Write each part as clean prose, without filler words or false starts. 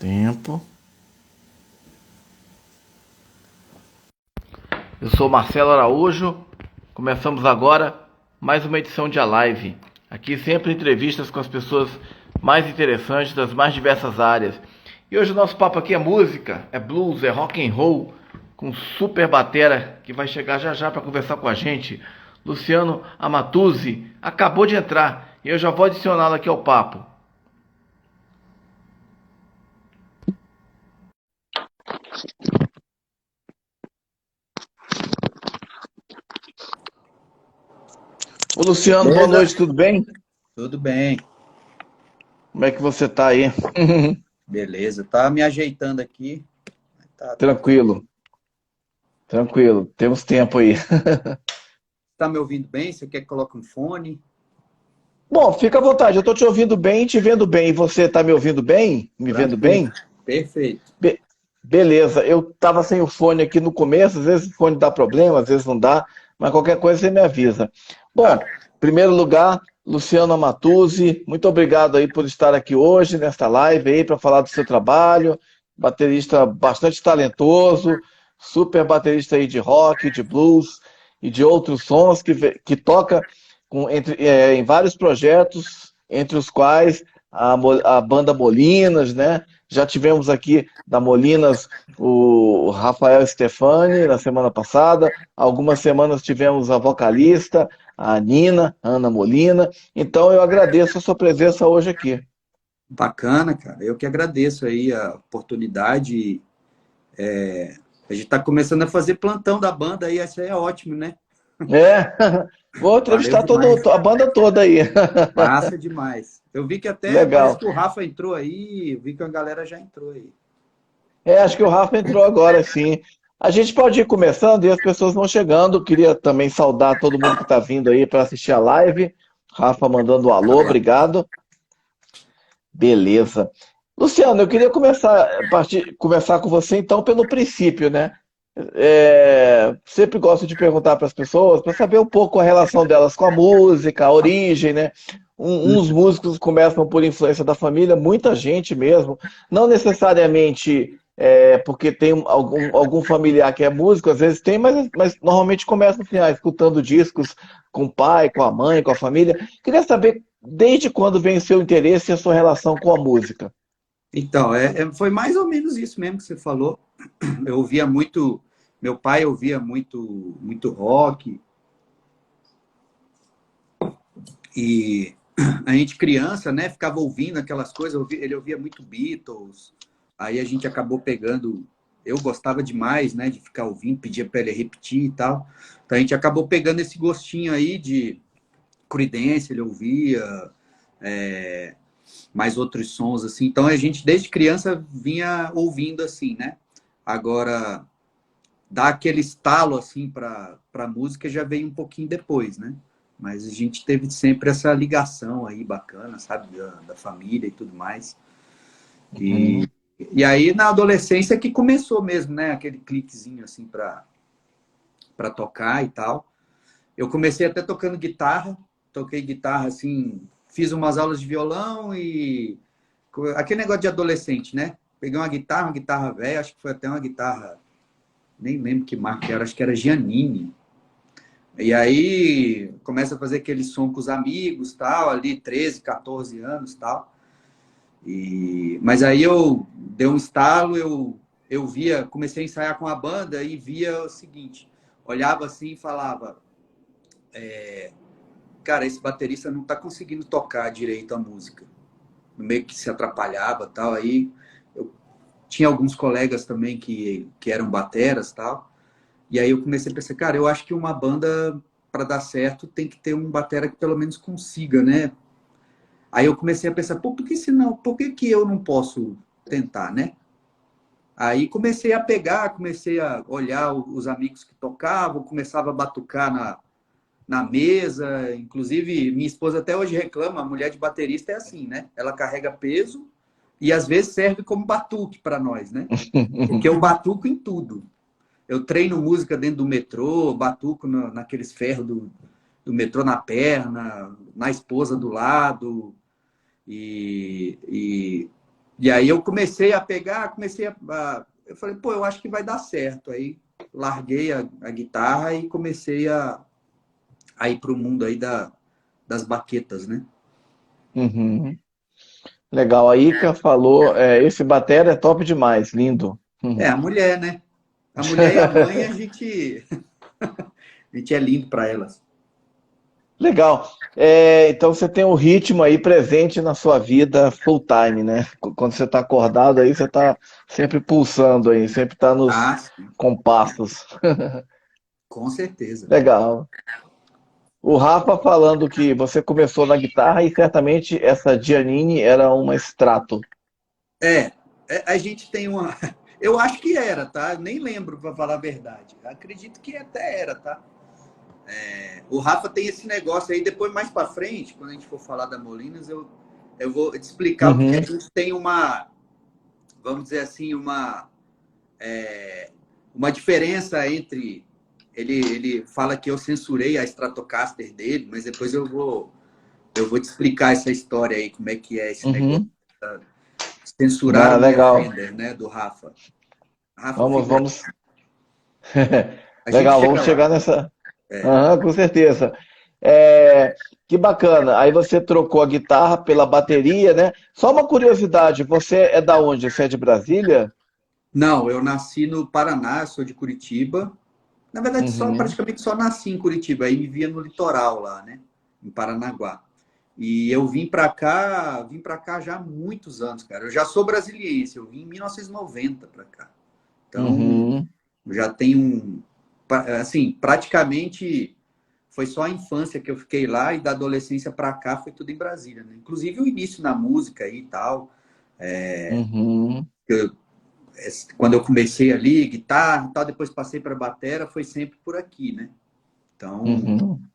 Tempo. Eu sou Marcelo Araújo. Começamos agora mais uma edição de A Live. Aqui sempre entrevistas com as pessoas mais interessantes das mais diversas áreas. E hoje o nosso papo aqui é música, é blues, é rock and roll, com super batera que vai chegar já já para conversar com a gente. Luciano Amatuzzi acabou de entrar e eu já vou adicioná-lo aqui ao papo. Ô Luciano, boa Beleza? noite, tudo bem? Tudo bem, Como é que você tá aí? beleza. Tá me ajeitando aqui. Tá tranquilo. Tranquilo, tranquilo, temos tempo aí. Tá me ouvindo bem? Você quer que coloque um fone? Bom, fica à vontade, eu tô te ouvindo bem, te vendo bem. E você tá me ouvindo bem? Me vendo Tranquilo. bem? Perfeito. Be- Beleza, eu tava sem o fone aqui no começo, às vezes o fone dá problema, às vezes não dá, mas qualquer coisa você me avisa. Tá. Bom, em primeiro lugar, Luciano Amatuzzi, muito obrigado aí por estar aqui hoje nesta live aí para falar do seu trabalho. Baterista bastante talentoso, super baterista aí de rock, de blues e de outros sons que toca em vários projetos, entre os quais a banda Molinas, né? Já tivemos aqui da Molinas o Rafael Stefani na semana passada. Algumas semanas tivemos a vocalista, a Nina, Ana Molina. Então eu agradeço a sua presença hoje aqui. Bacana, cara. Eu que agradeço aí a oportunidade. A gente tá começando a fazer plantão da banda aí, isso aí é ótimo, né? É, vou Valeu entrevistar demais. a banda toda aí. Massa demais. Eu vi que até parece Legal. que o Rafa entrou aí, eu vi que a galera já entrou aí. É, acho que o Rafa entrou agora, sim. A gente pode ir começando e as pessoas vão chegando. Queria também saudar todo mundo que está vindo aí para assistir a live. Rafa mandando um alô, obrigado. Beleza. Luciano, eu queria começar com você então pelo princípio, né? Sempre gosto de perguntar para as pessoas para saber um pouco a relação delas com a música, a origem, né? Uns músicos começam por influência da família, muita gente mesmo, não necessariamente porque tem algum familiar que é músico, às vezes tem, mas normalmente começa assim, escutando discos com o pai, com a mãe, com a família. Queria saber desde quando vem o seu interesse e a sua relação com a música. Então, foi mais ou menos isso mesmo que você falou. Eu ouvia muito, meu pai ouvia muito rock e a gente criança, né, ficava ouvindo aquelas coisas, ele ouvia muito Beatles, aí a gente acabou pegando, eu gostava demais, né, de ficar ouvindo, pedia para ele repetir e tal, então a gente acabou pegando esse gostinho aí de Creedence, ele ouvia, é, mais outros sons, assim, então a gente desde criança vinha ouvindo assim, né, agora dar aquele estalo assim para música já veio um pouquinho depois, né? Mas a gente teve sempre essa ligação aí bacana, sabe, da família e tudo mais. E, Uhum. e aí na adolescência que começou mesmo, né? Aquele cliquezinho assim para tocar e tal. Eu comecei até tocando guitarra, toquei guitarra assim, fiz umas aulas de violão e aquele negócio de adolescente, né? Peguei uma guitarra velha, acho que foi até uma guitarra, nem lembro que marca era, acho que era Giannini. E aí começa a fazer aquele som com os amigos, tal, ali 13, 14 anos, tal. Mas aí eu dei um estalo, eu via, comecei a ensaiar com a banda e via o seguinte, olhava assim e falava, cara, esse baterista não tá conseguindo tocar direito a música. Meio que se atrapalhava, tal. Aí eu tinha alguns colegas também que eram bateras, tal. E aí eu comecei a pensar, cara, eu acho que uma banda, para dar certo, tem que ter um batera que pelo menos consiga, né? Aí eu comecei a pensar, pô, por que se não? Por que que eu não posso tentar, né? Aí comecei a pegar, comecei a olhar os amigos que tocavam, começava a batucar na mesa. Inclusive, minha esposa até hoje reclama, a mulher de baterista é assim, né? Ela carrega peso e às vezes serve como batuque para nós, né? Porque eu batuco em tudo. Eu treino música dentro do metrô, batuco naqueles ferros do metrô na perna, na esposa do lado. E E aí eu comecei a pegar, eu falei, pô, eu acho que vai dar certo. Aí larguei a guitarra e comecei a ir para o mundo aí das baquetas, né? Uhum. Legal. A Ica falou, esse batera é top demais, lindo. É, Uhum. a mulher, né? A mulher e a mãe, a gente é lindo para elas. Legal. Então você tem o ritmo aí presente na sua vida full time, né? Quando você está acordado aí, você está sempre pulsando aí, sempre está nos Ah, sim, compassos. com certeza. Legal. O Rafa falando que você começou na guitarra e certamente essa Giannini era uma extrato. É, a gente tem uma. Eu acho que era, tá? Nem lembro, para falar a verdade. Acredito que até era, tá? O Rafa tem esse negócio aí, depois mais para frente, quando a gente for falar da Molinas, eu vou te explicar porque a Uhum, gente tem vamos dizer assim, uma diferença entre. Ele fala que eu censurei a Stratocaster dele, mas depois eu vou te explicar essa história aí, como é que é esse negócio. uhum. Censuraram minha Legal. Fender, né, do Rafa. Rafa Vamos, Figueiredo. vamos. A gente Legal, vamos chega lá. chegar nessa. É. Aham, com certeza. Que bacana. Aí você trocou a guitarra pela bateria, né? Só uma curiosidade, você é da onde? Você é de Brasília? Não, eu nasci no Paraná, sou de Curitiba. Na verdade, Uhum, praticamente só nasci em Curitiba, aí me via no litoral lá, né? Em Paranaguá. E eu vim para cá já há muitos anos, cara. Eu já sou brasiliense, eu vim em 1990 para cá. Então, uhum, já tenho assim, praticamente foi só a infância que eu fiquei lá e da adolescência para cá foi tudo em Brasília, né? Inclusive o início na música aí e tal. uhum, Quando eu comecei ali, guitarra e tal, depois passei para batera, foi sempre por aqui, né? Então, uhum,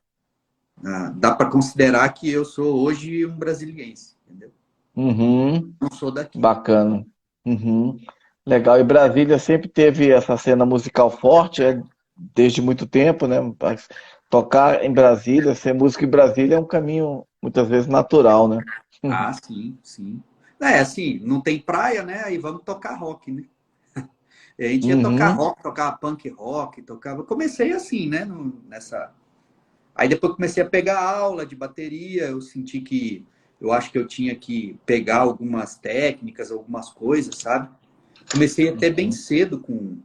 dá para considerar que eu sou hoje um brasiliense, entendeu? uhum. Não sou daqui. Bacana. Uhum. Legal. E Brasília sempre teve essa cena musical forte, desde muito tempo, né? Mas tocar em Brasília, ser músico em Brasília é um caminho muitas vezes natural, né? Ah, sim, sim. É, assim, não tem praia, né? Aí vamos tocar rock, né? E a gente ia tocar Uhum, rock, tocava punk rock, tocava. Comecei assim, né? Nessa. Aí depois comecei a pegar aula de bateria, eu senti que eu acho que eu tinha que pegar algumas técnicas, algumas coisas, sabe? Comecei até bem uhum, cedo com,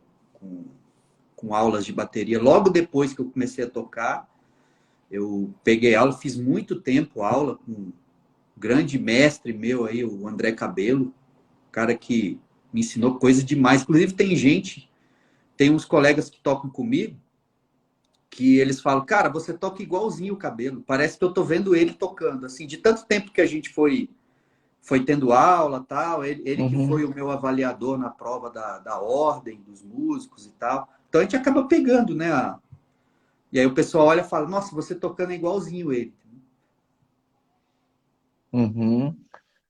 com aulas de bateria. Logo depois que eu comecei a tocar, eu peguei aula, fiz muito tempo aula com um grande mestre meu aí, o André Cabelo, cara que me ensinou coisa demais. Inclusive tem uns colegas que tocam comigo, que eles falam, cara, você toca igualzinho o Cabelo. Parece que eu tô vendo ele tocando. Assim, de tanto tempo que a gente foi tendo aula, tal, ele que foi uhum. o meu avaliador na prova da ordem dos músicos e tal. Então a gente acaba pegando, né? E aí o pessoal olha e fala, nossa, você tocando é igualzinho ele. Uhum.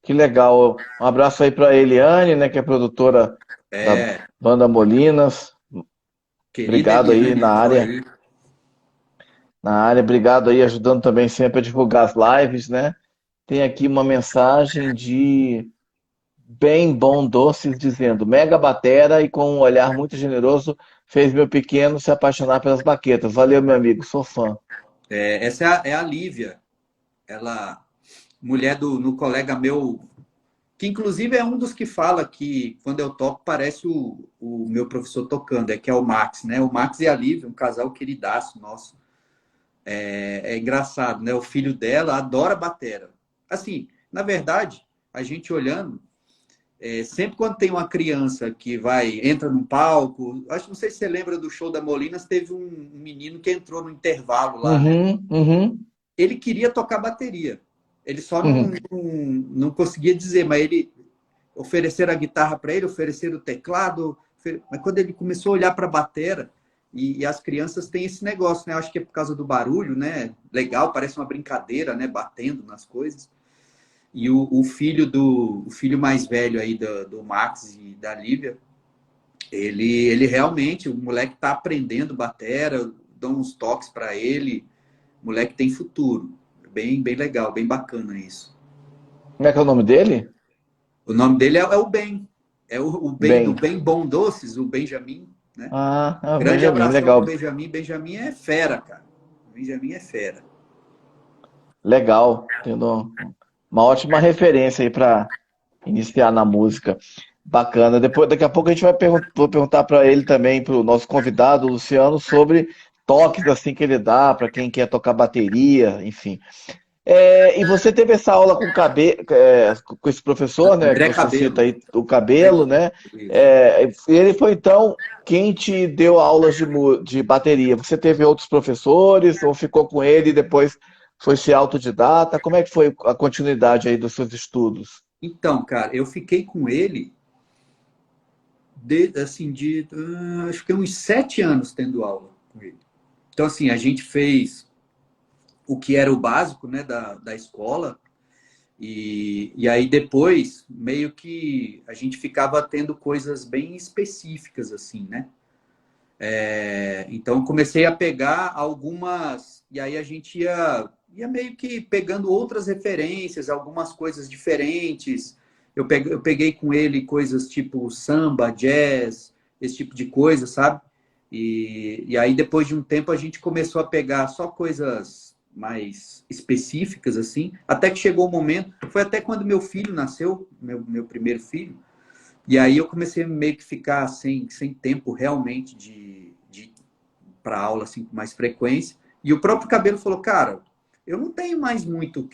Que legal. Um abraço aí para Eliane, né, que é produtora da É, banda Molinas. querida Obrigado aí Eliane na entrou área, aí. obrigado aí ajudando também sempre a divulgar as lives, né? Tem aqui uma mensagem de Bem Bom Doces dizendo: Mega batera e com um olhar muito generoso fez meu pequeno se apaixonar pelas baquetas. Valeu, meu amigo, sou fã. Essa é a Lívia, ela, mulher no colega meu, que inclusive é um dos que fala que quando eu toco parece o meu professor tocando, que é o Max, né? O Max e a Lívia, um casal queridaço nosso. É engraçado, né? O filho dela adora batera. Assim, na verdade, a gente olhando, sempre quando tem uma criança que entra num palco, acho não sei se você lembra do show da Molinas, teve um menino que entrou no intervalo lá, né? Uhum, uhum, Ele queria tocar bateria. Ele só uhum, não conseguia dizer, mas ele ofereceram a guitarra para ele, ofereceram o teclado, mas quando ele começou a olhar para a batera, e as crianças têm esse negócio, né? Eu acho que é por causa do barulho, né? Legal, parece uma brincadeira, né? Batendo nas coisas. E o filho mais velho aí do Max e da Lívia, ele realmente, o moleque tá aprendendo batera, dão uns toques para ele, o moleque tem futuro. Bem legal, bem bacana isso. Como é que é o nome dele? O nome dele é o Ben. É o Ben do Bem. Bem Bom Doces, o Benjamin, né? Grande Benjamin, abração pro legal. Benjamin. Benjamin é fera, cara. Benjamin é fera. Legal. Tendo uma ótima referência aí para iniciar na música. Bacana. Depois, daqui a pouco a gente vou perguntar para ele também, para o nosso convidado, o Luciano, sobre toques assim que ele dá para quem quer tocar bateria, enfim. E você teve essa aula com esse professor, né, que André você cita Cabelo. aí, o André Cabelo, né? Cabelo, isso. Ele foi então quem te deu aulas de bateria. Você teve outros professores ou ficou com ele e depois foi ser autodidata? Como é que foi a continuidade aí dos seus estudos? Então, cara, eu fiquei com ele acho que uns 7 anos tendo aula com ele. Então, assim, a gente fez o que era o básico, né, da escola, e aí depois, meio que a gente ficava tendo coisas bem específicas, assim, né? Então, comecei a pegar algumas, e aí a gente ia meio que pegando outras referências, algumas coisas diferentes. Eu peguei com ele coisas tipo samba, jazz, esse tipo de coisa, sabe? E aí, depois de um tempo, a gente começou a pegar só coisas mais específicas, assim, até que chegou o momento, foi até quando meu filho nasceu, meu primeiro filho, e aí eu comecei a meio que ficar sem tempo realmente de ir para aula assim, com mais frequência. E o próprio Cabelo falou, cara, eu não tenho mais muito o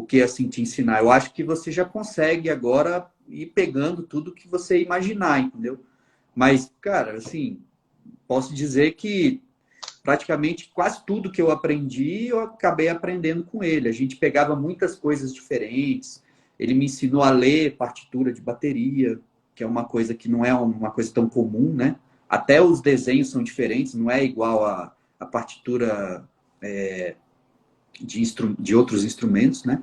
que assim te ensinar. Eu acho que você já consegue agora ir pegando tudo que você imaginar, entendeu? Mas, cara, assim, posso dizer que praticamente quase tudo que eu aprendi, eu acabei aprendendo com ele. A gente pegava muitas coisas diferentes. Ele me ensinou a ler partitura de bateria, que é uma coisa que não é uma coisa tão comum, né? Até os desenhos são diferentes, não é igual a partitura de outros instrumentos, né?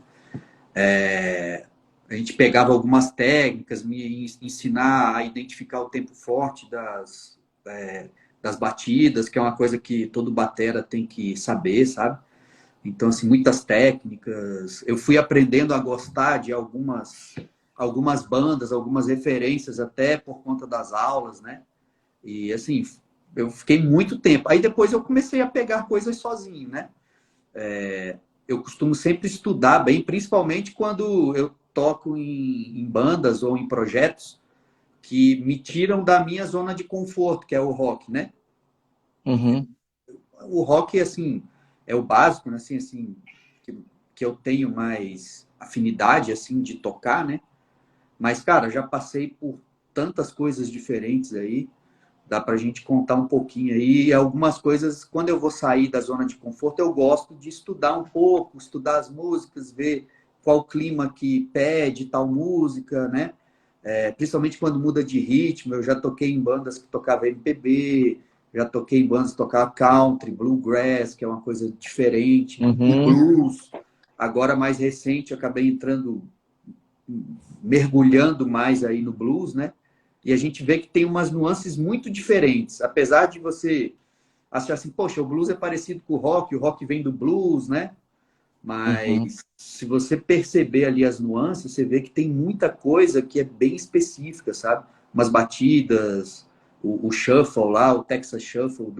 A gente pegava algumas técnicas, me ensinar a identificar o tempo forte das batidas, que é uma coisa que todo batera tem que saber, sabe? Então, assim, muitas técnicas. Eu fui aprendendo a gostar de algumas bandas, algumas referências, até por conta das aulas, né? E, assim, eu fiquei muito tempo. Aí depois eu comecei a pegar coisas sozinho, né? Eu costumo sempre estudar bem, principalmente quando eu toco em bandas ou em projetos que me tiram da minha zona de conforto, que é o rock, né? Uhum, O rock, assim, é o básico, né? Assim, que eu tenho mais afinidade, assim, de tocar, né? Mas, cara, já passei por tantas coisas diferentes aí, dá pra gente contar um pouquinho aí. E algumas coisas, quando eu vou sair da zona de conforto, eu gosto de estudar um pouco, estudar as músicas, ver qual clima que pede tal música, né? Principalmente quando muda de ritmo. Eu já toquei em bandas que tocavam MPB, já toquei em bandas que tocavam country, bluegrass, que é uma coisa diferente, e uhum, blues. Agora, mais recente, eu acabei entrando, mergulhando mais aí no blues, né? E a gente vê que tem umas nuances muito diferentes. Apesar de você achar assim, poxa, o blues é parecido com o rock vem do blues, né? uhum, Mas se você perceber ali as nuances, você vê que tem muita coisa que é bem específica, sabe? Umas batidas, o shuffle lá, o Texas Shuffle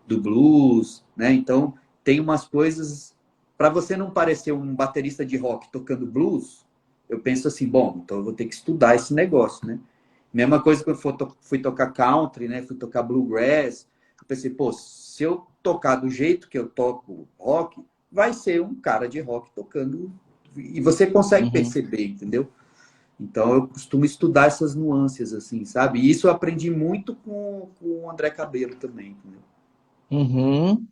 do blues, né? Então, tem umas coisas. Para você não parecer um baterista de rock tocando blues, eu penso assim, bom, então eu vou ter que estudar esse negócio, né? Mesma coisa que eu fui tocar country, né? Fui tocar bluegrass. Eu pensei, pô, se eu tocar do jeito que eu toco rock, vai ser um cara de rock tocando. E você consegue uhum, perceber, entendeu? Então eu costumo estudar essas nuances, assim, sabe? E isso eu aprendi muito com o André Cabelo também, entendeu? uhum.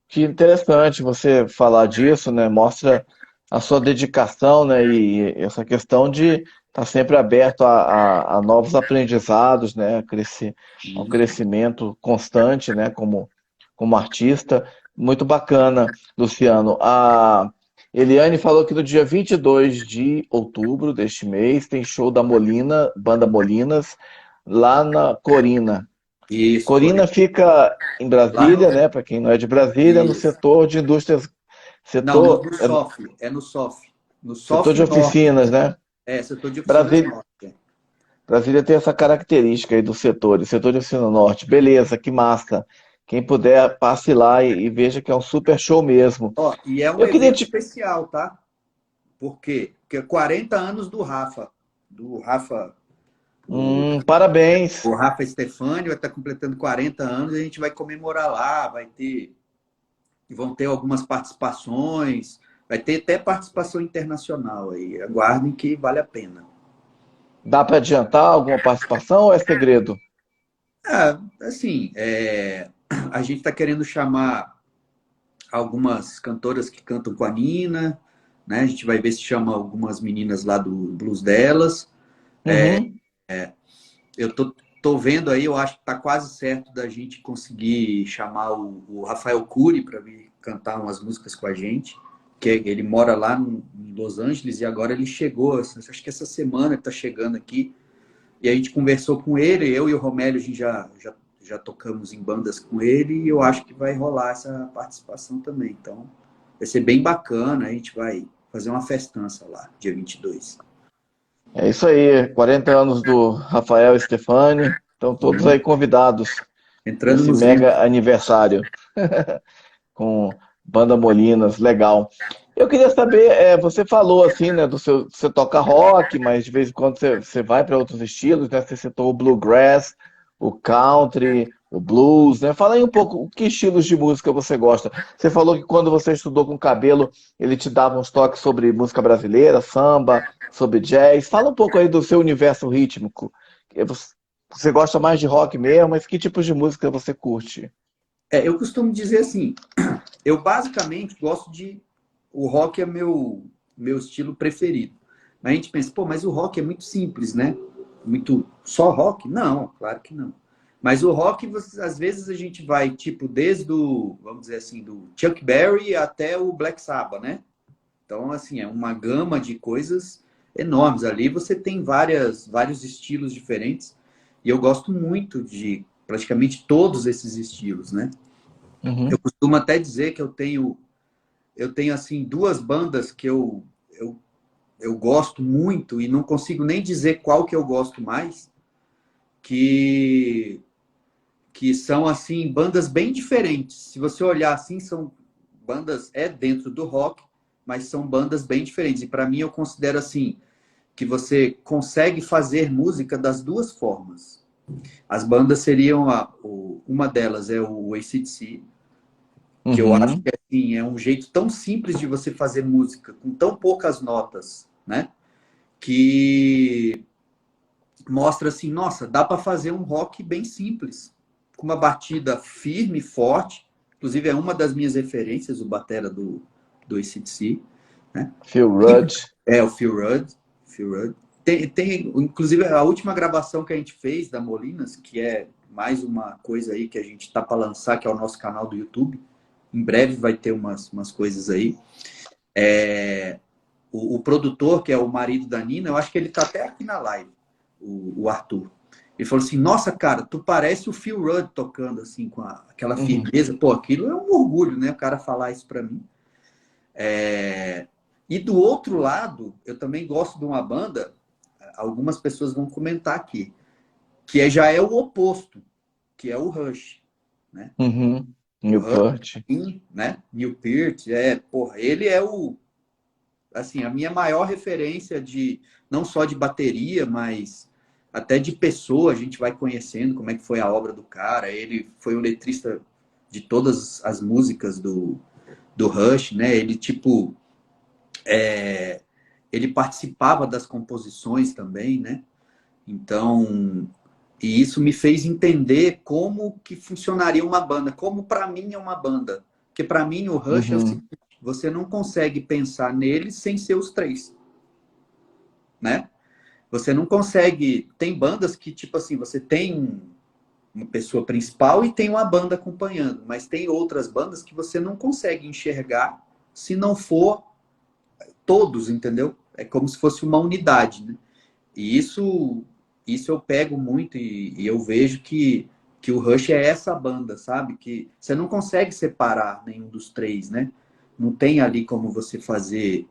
Que interessante você falar disso, né? Mostra a sua dedicação, né? E essa questão de estar sempre aberto a novos aprendizados, né? A um crescimento constante, né? Como artista. Muito bacana, Luciano. A Eliane falou que no dia 22 de outubro deste mês tem show da Molina, Banda Molinas, lá na Corina. Isso, Corina Corinthians. fica em Lá Brasília, no. né? Para quem não é de Brasília, no Isso. setor de indústrias, Não, setor, no SOF. É no SOF. No setor SOF de Norte. oficinas, né? setor de oficinas Brasília, norte. Brasília tem essa característica aí dos setores, setor de ensino norte. Beleza, que massa. Quem puder, passe lá e veja que é um super show mesmo. Ó, e é um Eu queria evento te. especial, tá? Por quê? Porque é 40 anos do Rafa, Parabéns. o Rafa Stefani vai estar completando 40 anos e a gente vai comemorar lá, vão ter algumas participações, vai ter até participação internacional aí. Aguardem que vale a pena. Dá para adiantar alguma participação ou é segredo? Assim, a gente está querendo chamar algumas cantoras que cantam com a Nina, né? A gente vai ver se chama algumas meninas lá do blues delas. Uhum. Eu tô vendo aí, eu acho que tá quase certo da gente conseguir chamar o Rafael Cury para vir cantar umas músicas com a gente, que ele mora lá em Los Angeles e agora ele chegou, acho que essa semana ele tá chegando aqui, e a gente conversou com ele, eu e o Romélio, a gente já tocamos em bandas com ele e eu acho que vai rolar essa participação também. Então, vai ser bem bacana, a gente vai fazer uma festança lá, dia 22. É isso aí, 40 anos do Rafael Stefani. Estão todos aí convidados Entrando nesse nos 20. mega aniversário com Banda Molinas, legal. Eu queria saber, você falou assim, né, você toca rock, mas de vez em quando você vai para outros estilos, né? Você citou o bluegrass, o country, o blues, né? Fala aí um pouco, que estilos de música você gosta? Você falou que quando você estudou com cabelo, ele te dava uns toques sobre música brasileira, samba, sobre jazz. Fala um pouco aí do seu universo rítmico. Você gosta mais de rock mesmo, mas que tipos de música você curte? Eu costumo dizer assim, eu basicamente gosto de. O rock é meu estilo preferido. Mas a gente pensa, pô, mas o rock é muito simples, né? Muito. Só rock? Não, claro que não. Mas o rock, às vezes a gente vai, tipo, desde o, vamos dizer assim, do Chuck Berry até o Black Sabbath, né? Então, assim, é uma gama de coisas enormes. Ali você tem vários estilos diferentes. E eu gosto muito de praticamente todos esses estilos, né? Eu Uhum. costumo até dizer que eu tenho assim duas bandas que eu gosto muito e não consigo nem dizer qual que eu gosto mais, que que são assim bandas bem diferentes. Se você olhar assim, são bandas dentro do rock, mas são bandas bem diferentes. E para mim eu considero assim que você consegue fazer música das duas formas. As bandas seriam uma delas é o AC/DC, que eu acho Uhum. que assim, é um jeito tão simples de você fazer música com tão poucas notas, né? Que mostra assim, nossa, dá para fazer um rock bem simples, com uma batida firme, forte. Inclusive é uma das minhas referências, o batera do AC/DC, né? Phil E Rudd. o Phil Rudd. Phil Rudd. Inclusive, a última gravação que a gente fez da Molinas, que é mais uma coisa aí que a gente tá para lançar, que é o nosso canal do YouTube. Em breve vai ter umas coisas aí. O produtor, que é o marido da Nina, eu acho que ele tá até aqui na live, o Arthur. Ele falou assim, nossa, cara, tu parece o Phil Rudd tocando assim, com aquela Uhum. firmeza. Pô, aquilo é um orgulho, né? O cara falar isso para mim. E do outro lado, eu também gosto de uma banda, algumas pessoas vão comentar aqui, que já é o oposto, que é o Rush, né? Uhum. O Rush, Newport. sim, né? Neil Peart, porra, ele é assim, a minha maior referência de, não só de bateria, mas até de pessoa, a gente vai conhecendo como é que foi a obra do cara. Ele foi o letrista de todas as músicas do Rush, né? Ele, tipo, ele participava das composições também, né? Então, e isso me fez entender como que funcionaria uma banda, como para mim é uma banda. Porque para mim o Rush é o Uhum. seguinte, você não consegue pensar nele sem ser os três, né? Você não consegue. Tem bandas que, tipo assim, você tem uma pessoa principal e tem uma banda acompanhando, mas tem outras bandas que você não consegue enxergar se não for todos, entendeu? É como se fosse uma unidade, né? E isso eu pego muito e eu vejo que o Rush é essa banda, sabe? Que você não consegue separar nenhum dos três, né? Não tem ali como você fazer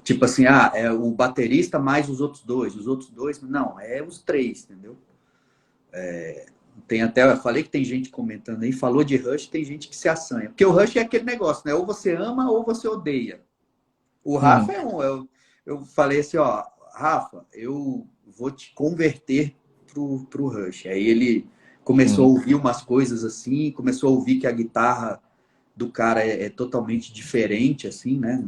Tipo assim, é o baterista mais os outros dois, não, é os três, entendeu? Tem até, eu falei que tem gente comentando aí, falou de Rush, tem gente que se assanha. Porque o Rush é aquele negócio, né? Ou você ama ou você odeia. O Rafa Hum, é um. Eu falei assim, ó, Rafa, eu vou te converter pro Rush. Aí ele começou a hum, ouvir umas coisas assim, começou a ouvir que a guitarra do cara é totalmente diferente, assim, né?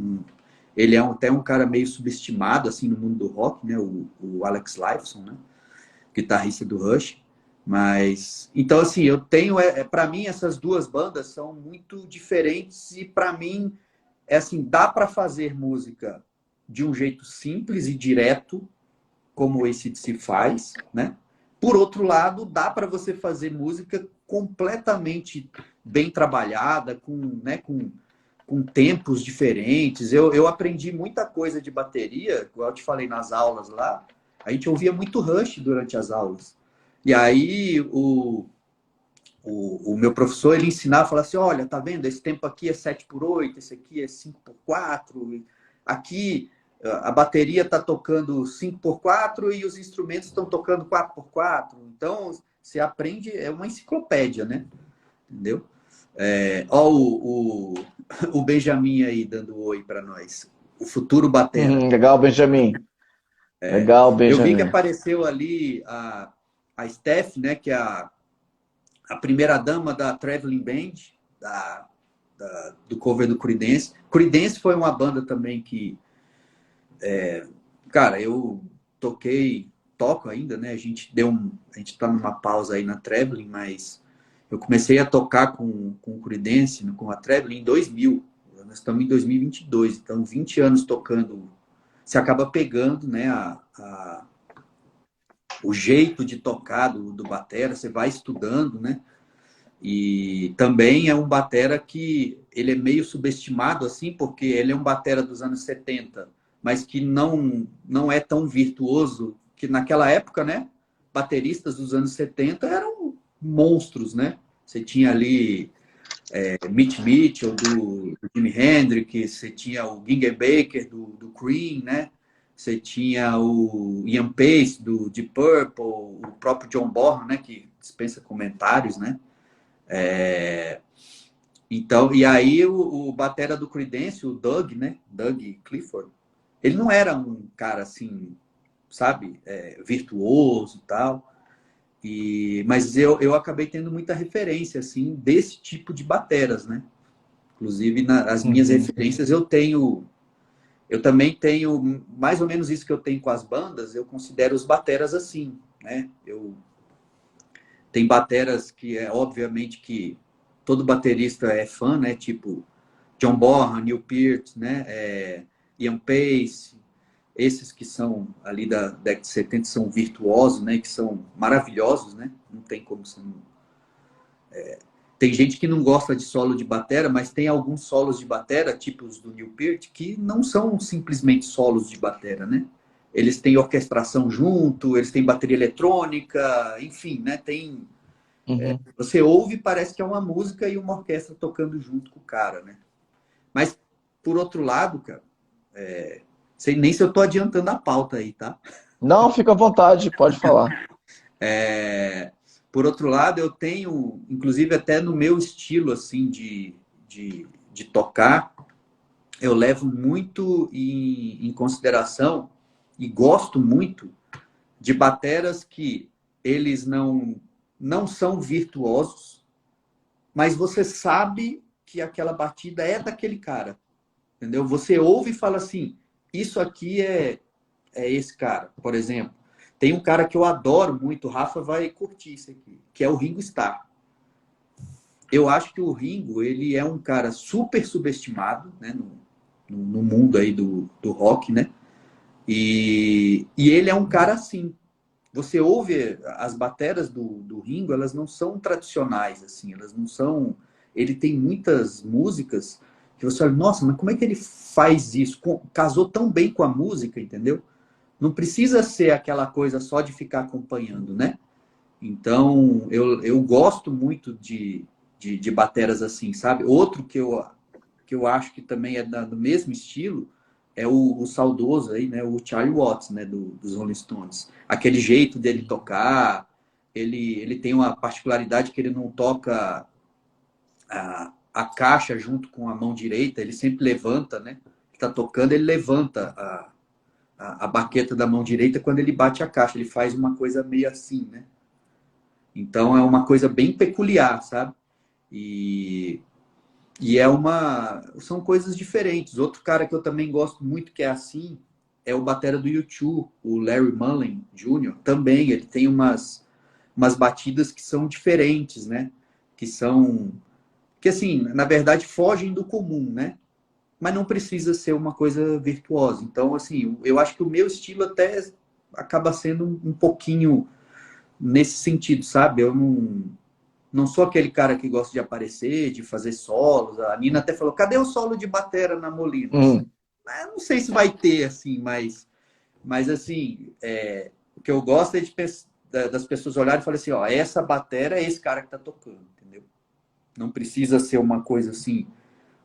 Ele é até um cara meio subestimado, assim, no mundo do rock, né? O Alex Lifeson, né? Guitarrista do Rush. Mas, então, assim, eu tenho, para mim, essas duas bandas são muito diferentes e, para mim, é assim, dá para fazer música de um jeito simples e direto, como esse se faz, né? Por outro lado, dá para você fazer música completamente bem trabalhada, com tempos diferentes. Eu aprendi muita coisa de bateria, igual eu te falei nas aulas lá. A gente ouvia muito Rush durante as aulas. E aí o meu professor, ele ensinava, falava assim, olha, tá vendo? Esse tempo aqui é 7/8, esse aqui é 5/4. Aqui a bateria está tocando 5/4 e os instrumentos estão tocando 4/4. Então, você aprende, é uma enciclopédia, né? Entendeu? Ó, o Benjamin aí dando oi para nós. O futuro batera. legal, Benjamin. Legal, Eu vi que Benjamin. apareceu ali a Steph, né? Que é a primeira dama da Traveling Band, do cover do Creedence. Creedence foi uma banda também que, cara, eu toco ainda, né? A gente tá numa pausa aí na Traveling, mas eu comecei a tocar com o Creedence, com a Traveling em 2000. Nós estamos em 2022, então 20 anos tocando. Você acaba pegando, né, o jeito de tocar do batera, você vai estudando, né? E também é um batera que ele é meio subestimado assim, porque ele é um batera dos anos 70, mas que não é tão virtuoso, que naquela época, né, bateristas dos anos 70 eram monstros, né? Você tinha ali Mitch Mitchell do Jimi Hendrix, você tinha o Ginger Baker do Cream, né? Você tinha o Ian Pace do Deep Purple, o próprio John Bonham, né, que dispensa comentários, né? Então, e aí o batera do Creedence, o Doug, né? Doug Clifford, ele não era um cara assim, sabe, virtuoso e tal. Mas eu acabei tendo muita referência assim desse tipo de bateras, né? Inclusive nas minhas Uhum. referências eu também tenho mais ou menos isso que eu tenho com as bandas, eu considero os bateras assim, né? Tem bateras que obviamente que todo baterista é fã, né? Tipo John Bonham, Neil Peart, né? Ian Pace, esses que são ali da década de 70 são virtuosos, né? Que são maravilhosos, né? Não tem como você não... Tem gente que não gosta de solo de batera, mas tem alguns solos de batera, tipo os do Neil Peart, que não são simplesmente solos de batera, né? Eles têm orquestração junto, eles têm bateria eletrônica, enfim, né? Uhum. Você ouve e parece que é uma música e uma orquestra tocando junto com o cara, né? Mas, por outro lado, cara, sei nem se eu tô adiantando a pauta aí, tá? Não, fica à vontade, pode falar. É, por outro lado, eu tenho, inclusive até no meu estilo, assim, de tocar, eu levo muito em consideração e gosto muito de bateras que eles não são virtuosos, mas você sabe que aquela batida é daquele cara, entendeu? Você ouve e fala assim, isso aqui é esse cara, por exemplo. Tem um cara que eu adoro muito, o Rafa vai curtir isso aqui, que é o Ringo Starr. Eu acho que o Ringo, ele é um cara super subestimado, né, no mundo aí do rock, né? E ele é um cara assim. Você ouve as bateras do Ringo, elas não são tradicionais, assim, elas não são... Ele tem muitas músicas que você olha, nossa, mas como é que ele faz isso? Casou tão bem com a música, entendeu? Não precisa ser aquela coisa só de ficar acompanhando, né? Então, eu gosto muito de bateras assim, sabe? Outro que eu acho que também é do mesmo estilo é o saudoso aí, né? O Charlie Watts, né? Dos Rolling Stones. Aquele jeito dele tocar, ele tem uma particularidade que ele não toca a caixa junto com a mão direita, ele sempre levanta, né? Está tocando, ele levanta a baqueta da mão direita quando ele bate a caixa. Ele faz uma coisa meio assim, né? Então é uma coisa bem peculiar, sabe? E, são coisas diferentes. Outro cara que eu também gosto muito que é assim é o batera do U2, o Larry Mullen Jr. Também ele tem umas batidas que são diferentes, né? Que assim, na verdade fogem do comum, né? Mas não precisa ser uma coisa virtuosa. Então, assim, eu acho que o meu estilo até acaba sendo um pouquinho nesse sentido, sabe? Eu não sou aquele cara que gosta de aparecer, de fazer solos. A Nina até falou, cadê o solo de batera na Molinos? Hum. Eu não sei se vai ter, assim, mas assim, o que eu gosto é das pessoas olharem e falarem assim, ó, essa batera é esse cara que tá tocando, entendeu? Não precisa ser uma coisa assim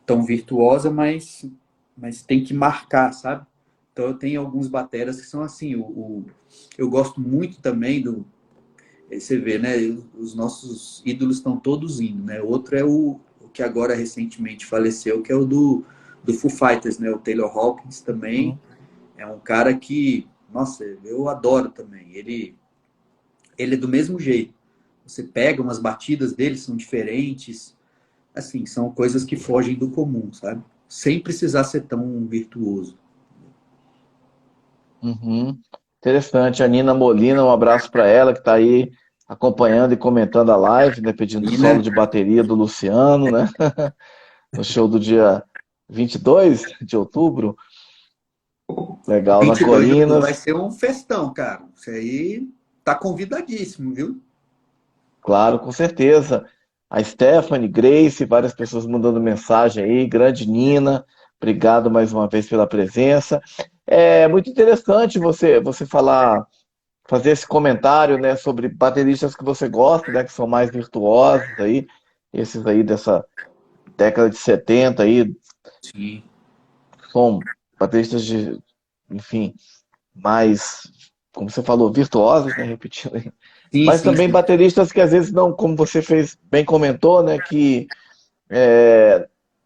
tão virtuosa, mas tem que marcar, sabe? Então eu tenho alguns bateras que são assim. Eu gosto muito também do. Você vê, né? Os nossos ídolos estão todos indo, né? Outro é o que agora recentemente faleceu, que é o do Foo Fighters, né? O Taylor Hawkins também Hum. é um cara que, nossa, eu adoro também. Ele é do mesmo jeito. Você pega umas batidas dele, são diferentes. Assim, são coisas que fogem do comum, sabe? Sem precisar ser tão virtuoso. Uhum. Interessante. A Nina Molina, um abraço para ela que está aí acompanhando e comentando a live, né, pedindo E, solo né? de bateria do Luciano, né, no show do dia 22 de outubro. Legal, na 22 de outubro vai Colinas. ser um festão, cara. Isso aí tá convidadíssimo, viu? Claro, com certeza. A Stephanie, Grace, várias pessoas mandando mensagem aí. Grande Nina, obrigado mais uma vez pela presença. É muito interessante você falar, fazer esse comentário, né, sobre bateristas que você gosta, né, que são mais virtuosos aí, esses aí dessa década de 70 aí, Sim. são bateristas de, enfim, mais, como você falou, virtuosos, né, repetindo aí. Sim, Mas sim, também sim. bateristas que às vezes não, como você fez, bem comentou, né, que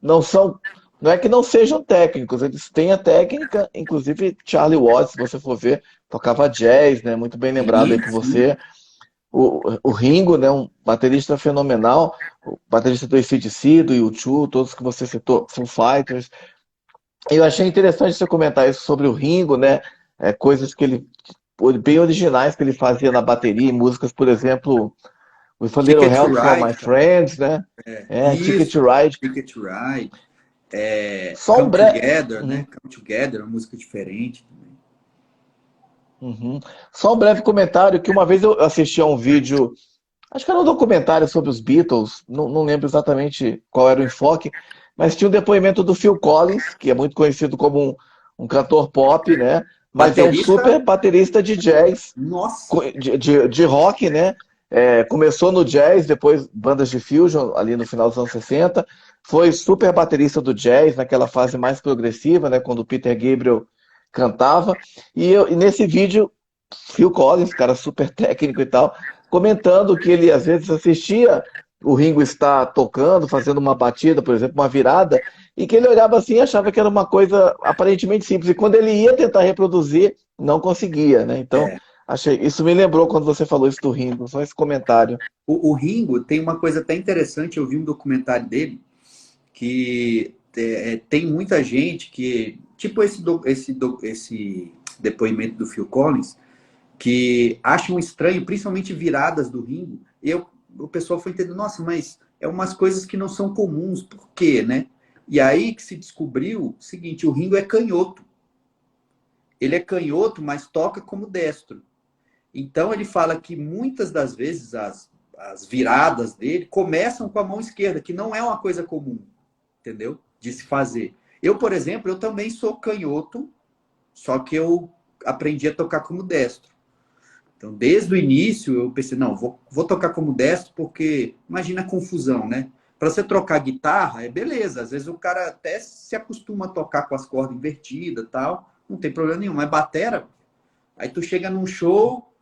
não são, não é que não sejam técnicos, eles têm a técnica, inclusive Charlie Watts, se você for ver, tocava jazz, né, muito bem lembrado aí Sim, por sim. você. O Ringo, né, um baterista fenomenal, o baterista do AC/DC, do U2, todos que você citou, Foo Fighters. Eu achei interessante você comentar isso sobre o Ringo, né, coisas que ele, bem originais que ele fazia na bateria, em músicas, por exemplo, With a Little Ticket to Help from My Ride, cara. Friends, né, Ticket to Isso. Ride. Ticket to Ride. Só um Come breve. Together, né? Come Together, uma música diferente. Uhum. Só um breve comentário, que uma vez eu assisti a um vídeo, acho que era um documentário sobre os Beatles, não lembro exatamente qual era o enfoque, mas tinha um depoimento do Phil Collins, que é muito conhecido como um cantor pop, né? Mas é um super Baterista, baterista de jazz, nossa. de rock, né? Começou no jazz, depois bandas de fusion, ali no final dos anos 60. Foi super baterista do jazz, naquela fase mais progressiva, né? Quando o Peter Gabriel cantava. E nesse vídeo, Phil Collins, cara super técnico e tal, comentando que ele às vezes assistia o Ringo Starr tocando, fazendo uma batida, por exemplo, uma virada, e que ele olhava assim e achava que era uma coisa aparentemente simples. E quando ele ia tentar reproduzir, não conseguia, né? Então, achei, isso me lembrou quando você falou isso do Ringo, só esse comentário. O Ringo tem uma coisa até interessante, eu vi um documentário dele, que tem muita gente que, tipo esse depoimento do Phil Collins, que acham estranho, principalmente viradas do Ringo. O pessoal foi entendendo, nossa, mas é umas coisas que não são comuns, por quê, né? E aí que se descobriu o seguinte, o Ringo é canhoto. Ele é canhoto, mas toca como destro. Então ele fala que muitas das vezes as viradas dele começam com a mão esquerda, que não é uma coisa comum, entendeu? De se fazer. Eu, por exemplo, eu também sou canhoto, só que eu aprendi a tocar como destro. Então, desde o início, eu pensei, não, vou tocar como destro, porque imagina a confusão, né? Para você trocar guitarra, é beleza. Às vezes o cara até se acostuma a tocar com as cordas invertidas e tal, não tem problema nenhum. Mas batera, aí tu chega num show,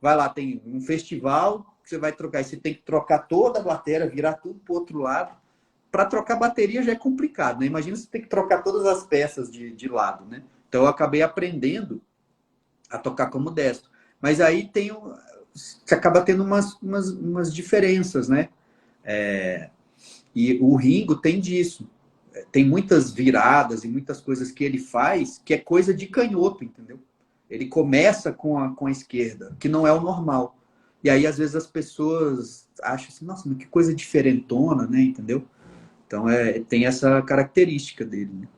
vai lá, tem um festival, que você vai trocar, e você tem que trocar toda a bateria, virar tudo pro outro lado. Para trocar bateria já é complicado, né? Imagina você ter que trocar todas as peças de lado, né? Então eu acabei aprendendo a tocar como destro. Mas aí tem, você acaba tendo umas diferenças, né? E o Ringo tem disso. Tem muitas viradas e muitas coisas que ele faz que é coisa de canhoto, entendeu? Ele começa com a esquerda, que não é o normal. E aí, às vezes, as pessoas acham assim, nossa, mas que coisa diferentona, né? Entendeu? Então, tem essa característica dele, né?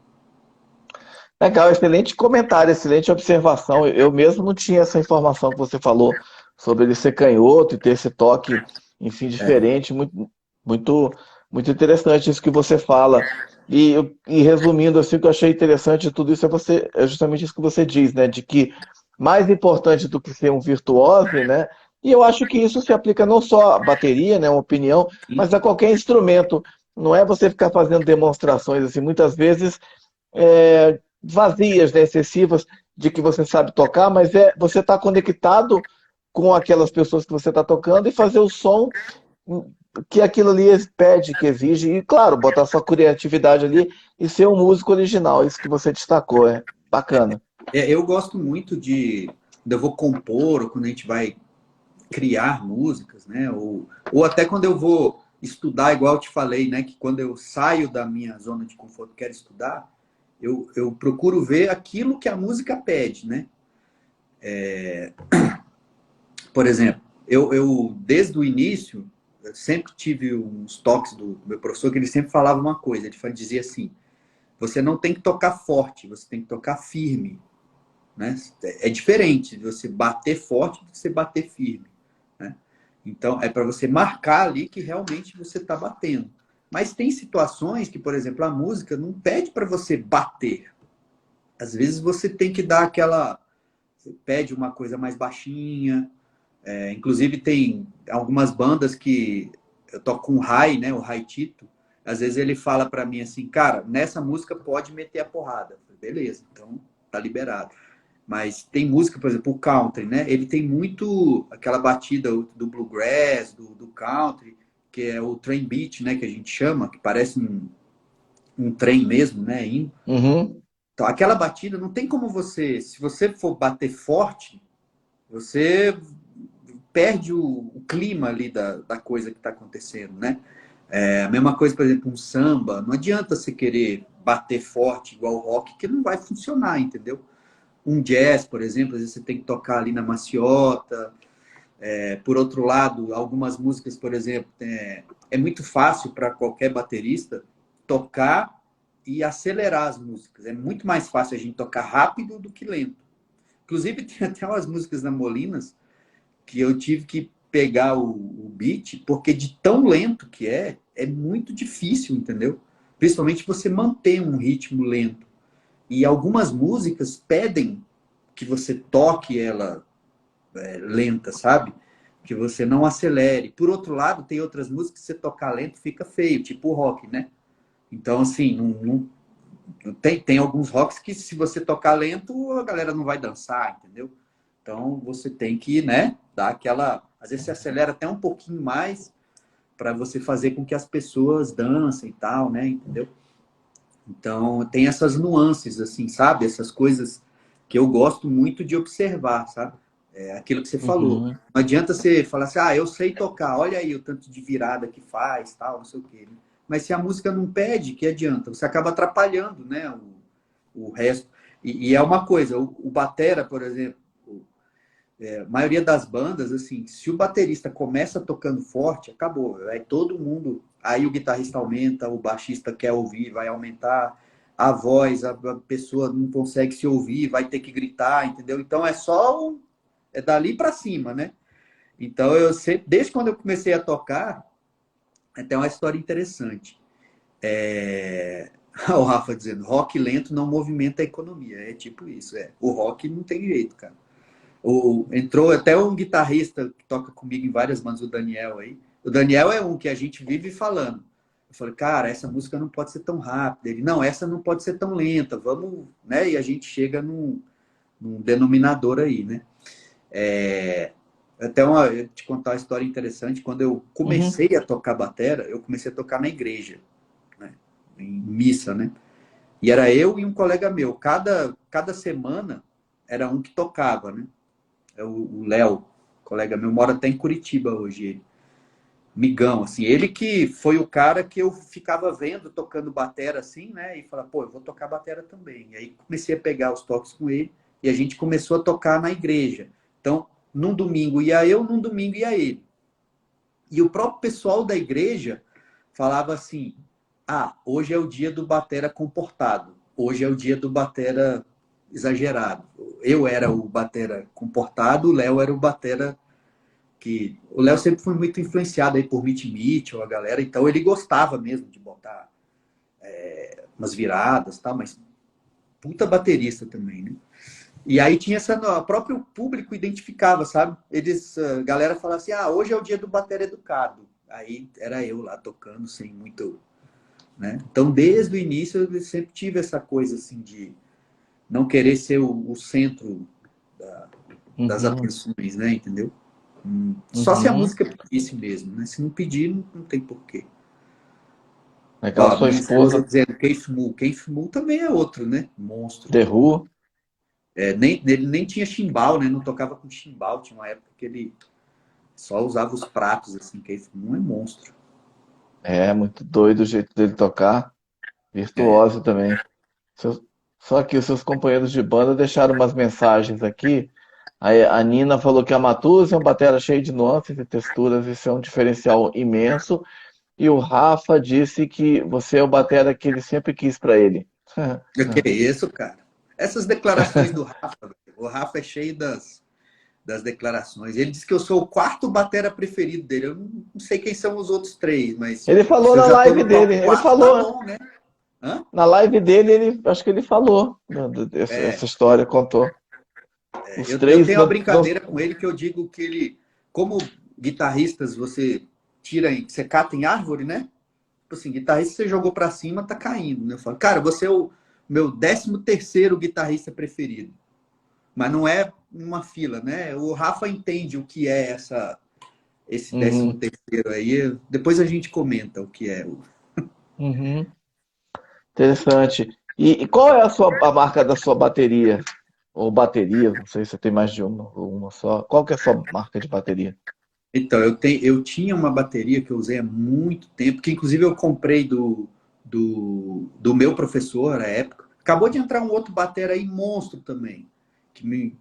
Legal, excelente comentário, excelente observação. Eu mesmo não tinha essa informação que você falou sobre ele ser canhoto e ter esse toque, enfim, É. diferente. Muito, muito interessante isso que você fala. E resumindo, assim, o que eu achei interessante de tudo isso é justamente isso que você diz, né? De que mais importante do que ser um virtuose, né? E eu acho que isso se aplica não só à bateria, né? Uma opinião, mas a qualquer instrumento. Não é você ficar fazendo demonstrações assim, muitas vezes vazias, né, excessivas, de que você sabe tocar, mas você está conectado com aquelas pessoas que você está tocando e fazer o som que aquilo ali pede, que exige, e claro, botar sua criatividade ali e ser um músico original, isso que você destacou, é bacana. Eu gosto muito quando eu vou compor, ou quando a gente vai criar músicas, né? Ou até quando eu vou estudar, igual eu te falei, né? Que quando eu saio da minha zona de conforto e quero estudar, eu procuro ver aquilo que a música pede, né? Por exemplo, eu desde o início, eu sempre tive uns toques do meu professor que ele sempre falava uma coisa, ele dizia assim, você não tem que tocar forte, você tem que tocar firme, né? É diferente de você bater forte do que você bater firme, né? Então, é para você marcar ali que realmente você está batendo. Mas tem situações que, por exemplo, a música não pede para você bater. Às vezes você tem que dar aquela... Você pede uma coisa mais baixinha. Inclusive, tem algumas bandas que eu toco com o Rai, né? O Rai Tito. Às vezes ele fala para mim assim, cara, nessa música pode meter a porrada. Eu falei, beleza, então tá liberado. Mas tem música, por exemplo, o country, né? Ele tem muito aquela batida do bluegrass, do country, que é o train beat, né? Que a gente chama, que parece um trem mesmo, né? Uhum. Então, aquela batida não tem como você, se você for bater forte, você perde o clima ali da coisa que está acontecendo, né? A mesma coisa, por exemplo, um samba. Não adianta você querer bater forte igual o rock, que não vai funcionar, entendeu? Um jazz, por exemplo, às vezes você tem que tocar ali na maciota. Por outro lado, algumas músicas, por exemplo, é muito fácil para qualquer baterista tocar e acelerar as músicas. É muito mais fácil a gente tocar rápido do que lento. Inclusive, tem até umas músicas na Molinas que eu tive que pegar o beat, porque de tão lento que é muito difícil, entendeu? Principalmente você manter um ritmo lento. E algumas músicas pedem que você toque ela lenta, sabe? Que você não acelere. Por outro lado, tem outras músicas que você tocar lento fica feio, tipo o rock, né? Então, assim, tem alguns rocks que se você tocar lento, a galera não vai dançar, entendeu? Então, você tem que, né, dar aquela... Às vezes você acelera até um pouquinho mais para você fazer com que as pessoas dancem e tal, né? Entendeu? Então, tem essas nuances, assim, sabe? Essas coisas que eu gosto muito de observar, sabe? Aquilo que você falou. Uhum. Não adianta você falar assim, eu sei tocar, olha aí o tanto de virada que faz, tal, não sei o quê. Mas se a música não pede, que adianta? Você acaba atrapalhando, né, o resto. E é uma coisa, o batera, por exemplo, a maioria das bandas, assim, se o baterista começa tocando forte, acabou. Aí todo mundo. Aí o guitarrista aumenta, o baixista quer ouvir, vai aumentar. A voz, a pessoa não consegue se ouvir, vai ter que gritar, entendeu? Então é só. É dali para cima, né? Então eu sempre. Desde quando eu comecei a tocar, até uma história interessante. O Rafa dizendo: rock lento não movimenta a economia. É tipo isso, é. O rock não tem jeito, cara. Entrou até um guitarrista que toca comigo em várias bandas, o Daniel aí. O Daniel é um que a gente vive falando. Eu falei, cara, essa música não pode ser tão rápida. Ele, não, essa não pode ser tão lenta, vamos, né? E a gente chega num denominador aí, né? Até eu te contar uma história interessante. Quando eu Uhum. comecei a tocar batera, eu comecei a tocar na igreja, né? Em missa, né? E era eu e um colega meu. Cada semana era um que tocava, né? É o Léo, colega meu, mora até em Curitiba hoje, ele. Migão, assim. Ele que foi o cara que eu ficava vendo tocando batera assim, né? E falava, pô, eu vou tocar batera também. E aí comecei a pegar os toques com ele e a gente começou a tocar na igreja. Então, num domingo ia eu, num domingo ia ele. E o próprio pessoal da igreja falava assim: ah, hoje é o dia do batera comportado, hoje é o dia do batera exagerado. Eu era o batera comportado, o Léo era o batera que... O Léo sempre foi muito influenciado aí por Mitch Mitchell, a galera, então ele gostava mesmo de botar umas viradas, tá? Mas puta baterista também, né? E aí tinha essa... O próprio público identificava, sabe? Eles... A galera falava assim, ah, hoje é o dia do batera educado. Aí era eu lá tocando sem muito... Né? Então, desde o início, eu sempre tive essa coisa assim de não querer ser o centro da, das Uhum. atenções, né? Entendeu? Só se a Uhum. música pedisse mesmo, né? Se não pedir, não tem porquê. Legal, Ó, sua minha esposa esposa, dizendo Keith Moon. Keith Moon também é outro, né? Monstro. The Who. Ele nem tinha chimbal, né? Não tocava com chimbal. Tinha uma época que ele só usava os pratos, assim. Keith Moon é monstro. É, muito doido o jeito dele tocar. É. Virtuoso também. Seus- Só que os seus companheiros de banda deixaram umas mensagens aqui. Aí a Nina falou que a Matuza é um batera cheio de nuances e texturas, isso é um diferencial imenso. E o Rafa disse que você é o batera que ele sempre quis para ele. O que é isso, cara? Essas declarações do Rafa, velho. O Rafa é cheio das declarações. Ele disse que eu sou o quarto batera preferido dele. Eu não sei quem são os outros três, mas Ele falou se eu na já estou live no dele, top ele 4, tá falou, bom, né? Hã? na live dele, acho que ele falou essa É, história, contou. Os eu três tenho uma não, brincadeira com ele que eu digo que ele, como guitarristas, você você cata em árvore, né? Tipo assim, guitarrista você jogou pra cima, tá caindo, né? Eu falo, cara, você é o meu 13º guitarrista preferido. Mas não é uma fila, né? O Rafa entende o que é esse décimo Uhum, terceiro aí. Depois a gente comenta o que é. uhum. Interessante. E qual é a marca da sua bateria? Ou bateria, não sei se você tem mais de uma ou uma só. Qual que é a sua marca de bateria? Então, eu tinha uma bateria que eu usei há muito tempo, que inclusive eu comprei do meu professor na época. Acabou de entrar um outro batera aí, monstro também, que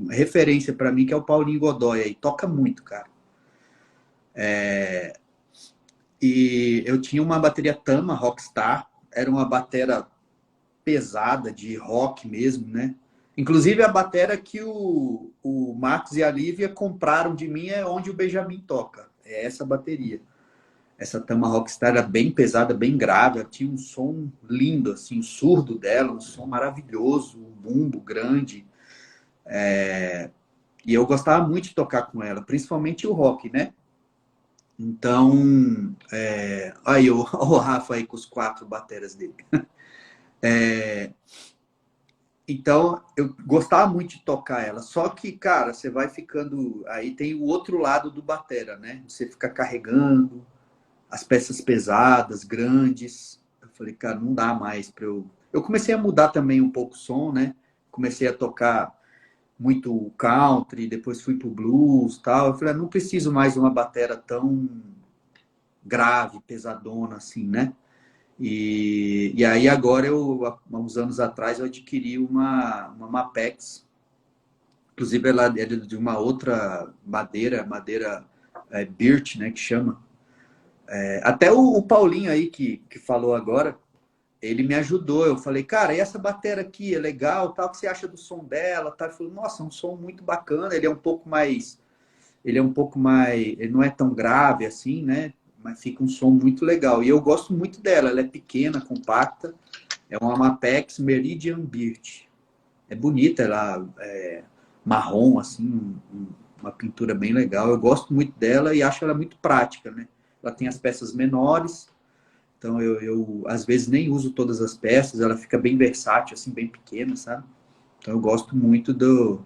referência para mim, que é o Paulinho Godoy aí. Toca muito, cara. E eu tinha uma bateria Tama Rockstar, era uma batera pesada, de rock mesmo, né? Inclusive a batera que o Marcos e a Lívia compraram de mim é onde o Benjamin toca. É essa bateria. Essa Tama Rockstar era bem pesada, bem grave. Ela tinha um som lindo, assim, o surdo dela, um som maravilhoso, um bumbo grande. E eu gostava muito de tocar com ela, principalmente o rock, né? Então, aí o Rafa aí com os 4 bateras dele. Então, eu gostava muito de tocar ela. Só que, cara, você vai ficando. Aí tem o outro lado do batera, né? Você fica carregando as peças pesadas, grandes. Eu falei, cara, não dá mais para eu. Eu comecei a mudar também um pouco o som, né? Comecei a tocar muito country, depois fui pro blues, tal. Eu falei, não preciso mais de uma batera tão grave, pesadona assim, né? E aí agora há uns anos atrás, eu adquiri uma Mapex. Inclusive ela é de uma outra madeira birch, né, que chama. Até o Paulinho aí que falou agora, ele me ajudou. Eu falei, cara, e essa bateria aqui é legal, tal, o que você acha do som dela? Tal. Ele falou, nossa, é um som muito bacana, ele é um pouco mais, ele não é tão grave assim, né? Mas fica um som muito legal. E eu gosto muito dela, ela é pequena, compacta, é uma Mapex Meridian Birch. É bonita, ela é marrom, assim, uma pintura bem legal. Eu gosto muito dela e acho ela muito prática, né? Ela tem as peças menores, Então eu às vezes nem uso todas as peças, ela fica bem versátil, assim, bem pequena, sabe? Então eu gosto muito do,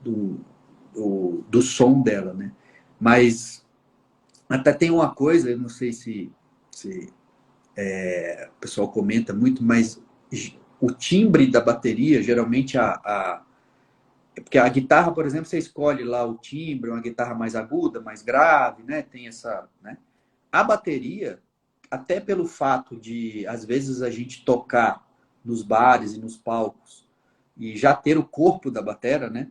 do som dela, né? Mas até tem uma coisa, eu não sei se o pessoal comenta muito, mas o timbre da bateria, geralmente porque a guitarra, por exemplo, você escolhe lá o timbre, uma guitarra mais aguda, mais grave, né? Tem essa, né? A bateria, até pelo fato de, às vezes, a gente tocar nos bares e nos palcos e já ter o corpo da batera, né?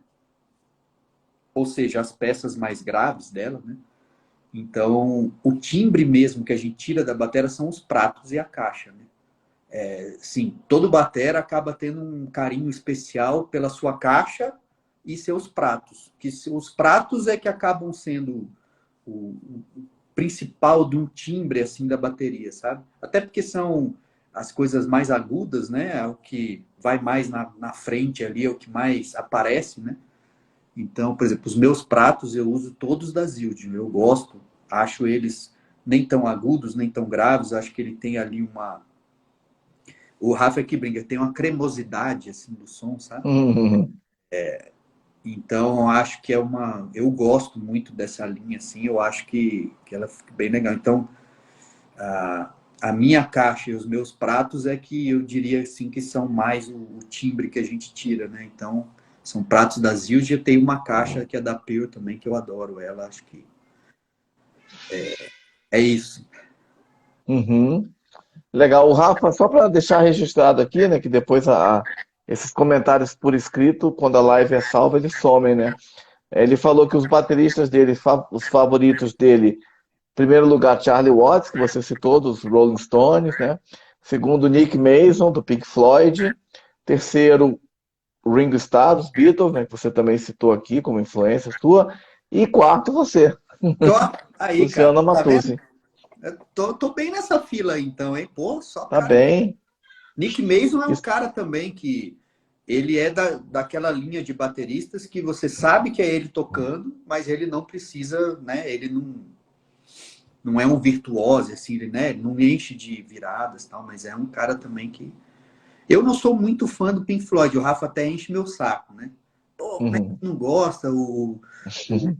Ou seja, as peças mais graves dela, né? Então, o timbre mesmo que a gente tira da batera são os pratos e a caixa, né? Sim, todo batera acaba tendo um carinho especial pela sua caixa e seus pratos. Que os pratos é que acabam sendo o principal de um timbre assim da bateria, sabe? Até porque são as coisas mais agudas, né? É o que vai mais na frente ali, é o que mais aparece, né? Então, por exemplo, os meus pratos eu uso todos da Zildjian. Eu gosto, acho eles nem tão agudos, nem tão graves. Acho que ele tem ali uma... O Rafa Kibringer tem uma cremosidade assim do som, sabe? Uhum. Então, acho que é uma... Eu gosto muito dessa linha, assim. Eu acho que ela fica bem legal. Então, a minha caixa e os meus pratos é que eu diria assim que são mais o timbre que a gente tira, né? Então, são pratos da Zildjian. Tem uma caixa que é da Pure também, que eu adoro ela. Acho que é isso. Uhum. Legal. O Rafa, só para deixar registrado aqui, né, que depois esses comentários por escrito, quando a live é salva, eles somem, né? Ele falou que os bateristas dele, os favoritos dele, em primeiro lugar, Charlie Watts, que você citou, dos Rolling Stones, né? Segundo, Nick Mason, do Pink Floyd. Terceiro, Ringo Starr, dos Beatles, né, que você também citou aqui como influência sua. E quarto, você, Tô aí, Luciano cara. Tá vendo? Matuzzi. Eu tô bem nessa fila aí, então, hein? Pô, só Tá cara bom. bem. Nick Mason é um Isso- cara também que ele é daquela linha de bateristas que você sabe que é ele tocando, mas ele não precisa, né? Ele não é um virtuoso, assim, ele, né? Ele não enche de viradas e tal, mas é um cara também que... Eu não sou muito fã do Pink Floyd, o Rafa até enche meu saco, né? Pô, como é que Uhum. não gosta? O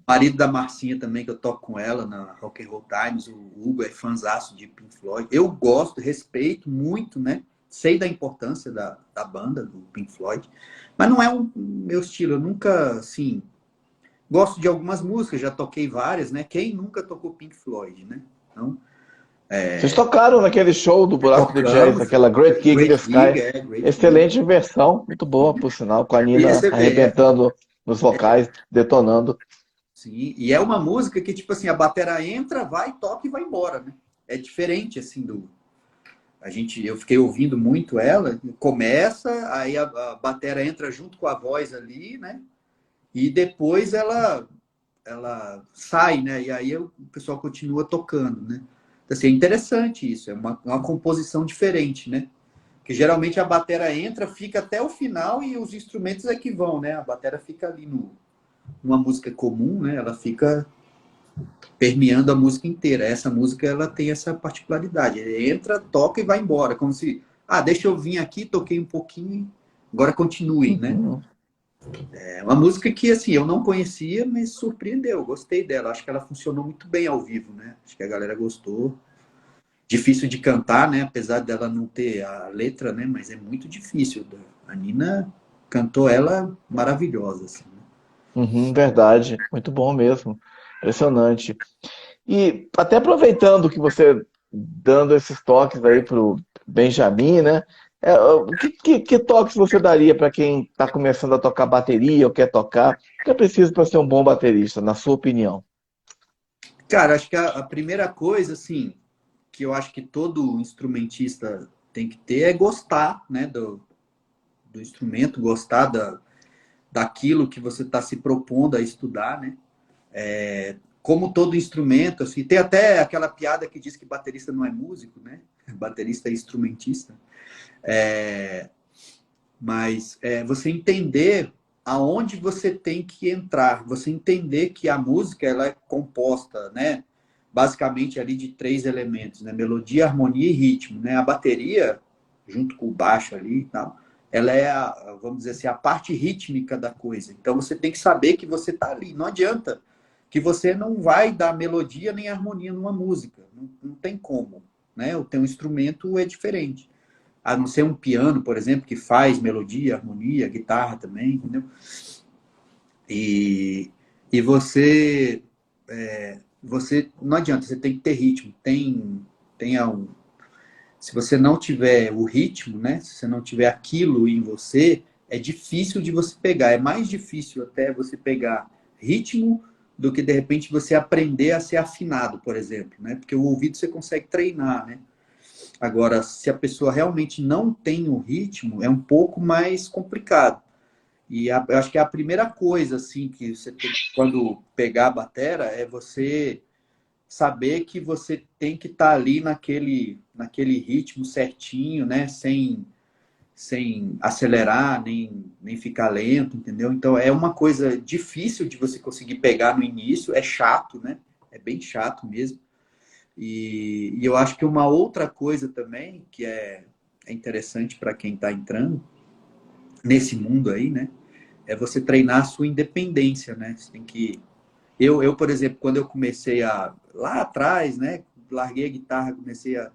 marido da Marcinha também, que eu toco com ela na Rock and Roll Times, o Hugo é fãzaço de Pink Floyd. Eu gosto, respeito muito, né? Sei da importância da banda, do Pink Floyd, mas não é o meu estilo. Eu nunca, assim, gosto de algumas músicas, já toquei várias, né? Quem nunca tocou Pink Floyd, né? Então, Vocês tocaram naquele show do Buraco do Jazz, tocamos, aquela Great Gig in the Great Gig, Sky. Great Gig. Excelente versão, muito boa, por sinal, com a E Nina você vê, arrebentando nos vocais, detonando. sim, e é uma música que, tipo assim, a batera entra, vai, toca e vai embora, né? É diferente, assim, eu fiquei ouvindo muito ela, começa, aí a batera entra junto com a voz ali, né? E depois ela sai, né? E aí o pessoal continua tocando, né? Então, assim, é interessante isso, é uma composição diferente, né? Que geralmente a batera entra, fica até o final e os instrumentos é que vão, né? A batera fica ali numa música comum, né? Ela fica permeando a música inteira. Essa música ela tem essa particularidade. Ele entra, toca e vai embora, como se, deixa eu vir aqui, toquei um pouquinho, agora continue, né? Uhum. É uma música que assim eu não conhecia, mas surpreendeu, gostei dela. Acho que ela funcionou muito bem ao vivo, né? Acho que a galera gostou. Difícil de cantar, né? Apesar dela não ter a letra, né? Mas é muito difícil. A Nina cantou ela maravilhosa, assim, né? Uhum, verdade, muito bom mesmo, impressionante. E até aproveitando que você dando esses toques aí pro Benjamin, né? Que toques você daria para quem está começando a tocar bateria ou quer tocar? O que é preciso para ser um bom baterista, na sua opinião? Cara, acho que a primeira coisa, assim, que eu acho que todo instrumentista tem que ter é gostar, né, do instrumento, gostar daquilo que você está se propondo a estudar, né? Como todo instrumento, assim, tem até aquela piada que diz que baterista não é músico, né? Baterista é instrumentista. Mas você entender aonde você tem que entrar, você entender que a música ela é composta, né? basicamente ali de 3 elementos, né? Melodia, harmonia e ritmo, né? A bateria, junto com o baixo ali e tal, ela é, vamos dizer assim, a parte rítmica da coisa. Então você tem que saber que você está ali. Não adianta que você não vai dar melodia nem harmonia numa música. Não tem como, né? O teu instrumento é diferente. A não ser um piano, por exemplo, que faz melodia, harmonia, guitarra também, entendeu? E, e você não adianta, você tem que ter ritmo. Se você não tiver o ritmo, né? Se você não tiver aquilo em você, é difícil de você pegar. É mais difícil até você pegar ritmo do que de repente você aprender a ser afinado, por exemplo, né? Porque o ouvido você consegue treinar, né? Agora, se a pessoa realmente não tem o ritmo, é um pouco mais complicado. Eu acho que a primeira coisa assim que você tem quando pegar a batera é você saber que você tem que estar ali naquele ritmo certinho, né? Sem acelerar, nem ficar lento, entendeu? Então é uma coisa difícil de você conseguir pegar no início, é chato, né? É bem chato mesmo. E eu acho que uma outra coisa também que é interessante para quem está entrando nesse mundo aí, né? É você treinar a sua independência, né? Você tem que por exemplo, quando eu comecei lá atrás, né? Larguei a guitarra, comecei a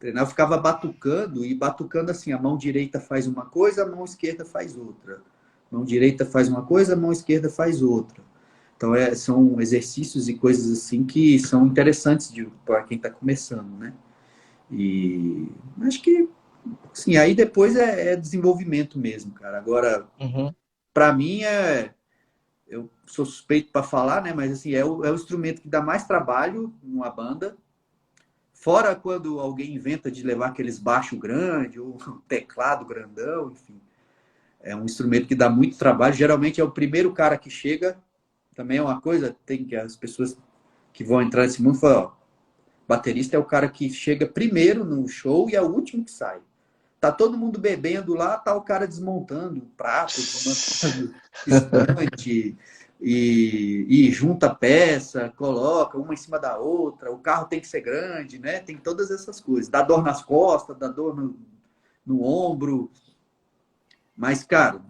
treinar, eu ficava batucando e batucando assim, a mão direita faz uma coisa, a mão esquerda faz outra. A mão direita faz uma coisa, a mão esquerda faz outra. Então, são exercícios e coisas assim que são interessantes para quem está começando, né? E acho que, sim, aí depois é desenvolvimento mesmo, cara. Agora, Uhum. para mim, eu sou suspeito para falar, né? Mas assim, é o instrumento que dá mais trabalho numa banda. Fora quando alguém inventa de levar aqueles baixo grande ou um teclado grandão, enfim. É um instrumento que dá muito trabalho. Geralmente é o primeiro cara que chega. Também é uma coisa, tem que as pessoas que vão entrar nesse mundo falam, ó, baterista é o cara que chega primeiro no show e é o último que sai. Tá todo mundo bebendo lá, tá o cara desmontando o prato, desmontando estante e junta peça, coloca uma em cima da outra. O carro tem que ser grande, né? Tem todas essas coisas. Dá dor nas costas, dá dor no ombro. Mas, cara,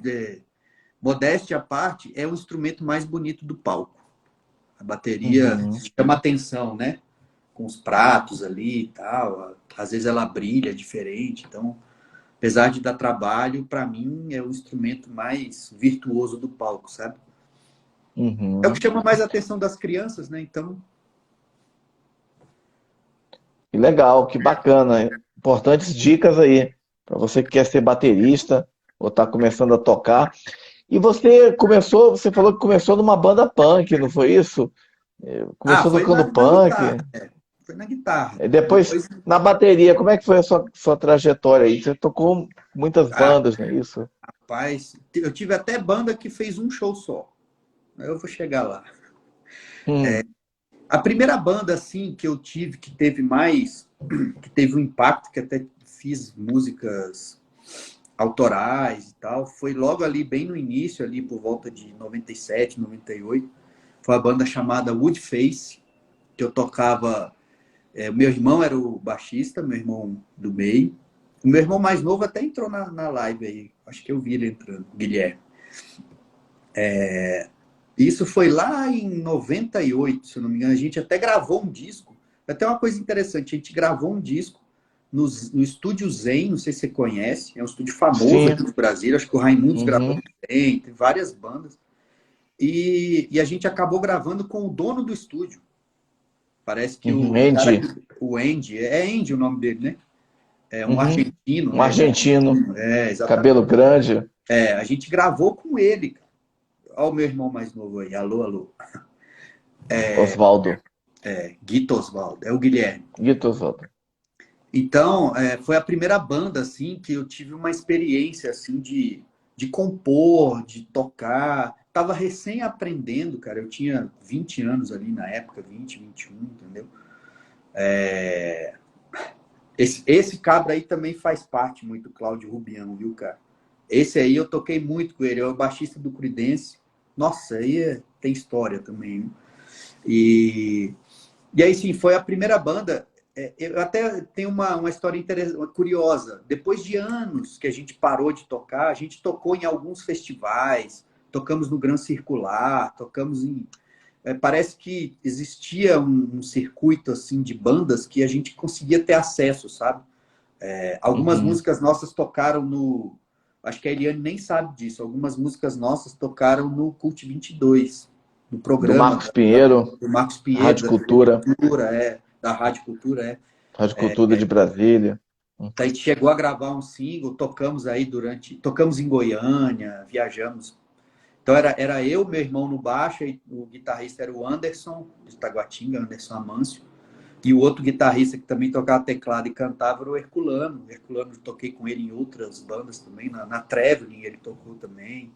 modéstia à parte, é o instrumento mais bonito do palco. A bateria Uhum. chama atenção, né? Com os pratos ali e tal. Às vezes ela brilha diferente. Então, apesar de dar trabalho, para mim é o instrumento mais virtuoso do palco, sabe? É o que Uhum. chama mais a atenção das crianças, né? Então, Que legal, que bacana. Importantes dicas aí para você que quer ser baterista ou está começando a tocar. E você falou que começou numa banda punk, não foi isso? Começou foi na, tocando na punk. guitarra. Foi na guitarra. E depois, Depois, na bateria, como é que foi a sua trajetória aí? Você tocou muitas bandas, não é isso? rapaz, eu tive até banda que fez um show só. Eu vou chegar lá. Hum, A primeira banda, assim, que eu tive, que teve um impacto, que até fiz músicas autorais e tal, foi logo ali, bem no início, ali por volta de 97, 98. Foi a banda chamada Woodface, que eu tocava. O meu irmão era o baixista, meu irmão do meio. O meu irmão mais novo até entrou na live aí. Acho que eu vi ele entrando, o Guilherme. Isso foi lá em 98, se eu não me engano. A gente até gravou um disco. Até uma coisa interessante, a gente gravou um disco no Estúdio Zen, não sei se você conhece, é um estúdio famoso sim. aqui no Brasil, acho que o Raimundos gravou Uhum, também, tem várias bandas. E a gente acabou gravando com o dono do estúdio. Parece que uhum. cara, Andy. o Andy, é Andy o nome dele, né? É um Uhum. argentino, Um né? Ele é argentino, argentino, exatamente. cabelo grande, A gente gravou com ele. Olha o meu irmão mais novo aí, alô, alô. Osvaldo. Guito Osvaldo, é o Guilherme. Guito Osvaldo. Então, foi a primeira banda, assim, que eu tive uma experiência, assim, de compor, de tocar. Tava recém aprendendo, cara. Eu tinha 20 anos ali na época, 20, 21, entendeu? Esse cabra aí também faz parte muito, Cláudio Rubião, viu, cara? Esse aí eu toquei muito com ele, é o baixista do Creedence. Nossa, aí tem história também, né? E E aí, sim, foi a primeira banda. Eu até tenho uma história curiosa. Depois de anos que a gente parou de tocar, a gente tocou em alguns festivais, tocamos no Gran Circular, tocamos em. Parece que existia um circuito assim de bandas que a gente conseguia ter acesso, sabe? Algumas Uhum. músicas nossas tocaram no. Acho que a Eliane nem sabe disso. Algumas músicas nossas tocaram no Cult 22, no Do programa Marcos Pinheiro, do Marcos Pinheiro, Rádio da TV Cultura, Cultura, da Rádio Cultura. Rádio Cultura de Brasília. A gente chegou a gravar um single, tocamos aí tocamos em Goiânia, viajamos. Então era eu, meu irmão no baixo, e o guitarrista era o Anderson, de Taguatinga, Anderson Amâncio, e o outro guitarrista que também tocava teclado e cantava era o Herculano. O Herculano, eu toquei com ele em outras bandas também, na Traveling ele tocou também.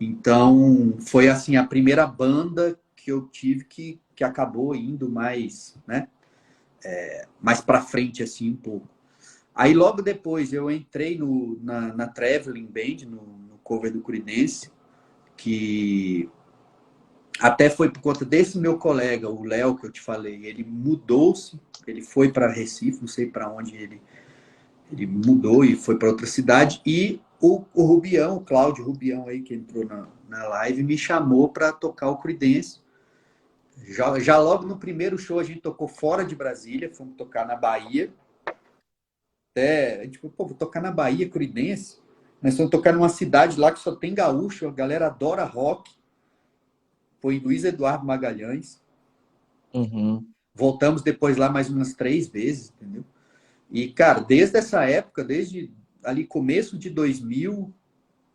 Então, foi assim, a primeira banda que eu tive que acabou indo mais, né, mais para frente, assim, um pouco. Aí, logo depois, eu entrei na Traveling Band, no cover do Creedence, que até foi por conta desse meu colega, o Léo, que eu te falei. Ele mudou-se, ele foi para Recife, não sei para onde ele mudou e foi para outra cidade. E o Rubião, o Cláudio Rubião, aí, que entrou na live, me chamou para tocar o Creedence. Já logo no primeiro show a gente tocou fora de Brasília, fomos tocar na Bahia. A gente falou, pô, vou tocar na Bahia, Creedence. Nós fomos tocar numa cidade lá que só tem gaúcho, a galera adora rock. Foi em Luiz Eduardo Magalhães. Uhum. Voltamos depois lá mais umas 3 vezes, entendeu? E, cara, desde essa época, desde ali começo de 2000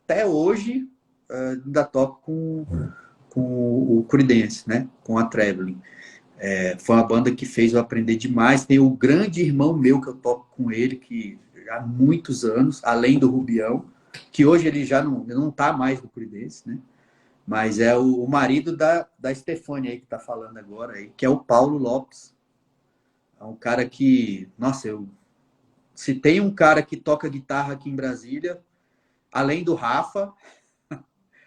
até hoje, ainda toco com o Creedence, né? Com a Traveling. Foi uma banda que fez eu aprender demais. Tem o grande irmão meu que eu toco com ele, que há muitos anos, além do Rubião, que hoje ele já não tá mais no Creedence, né? Mas é o marido da Stefania aí que tá falando agora, aí, que é o Paulo Lopes. É um cara que, nossa, se tem um cara que toca guitarra aqui em Brasília, além do Rafa,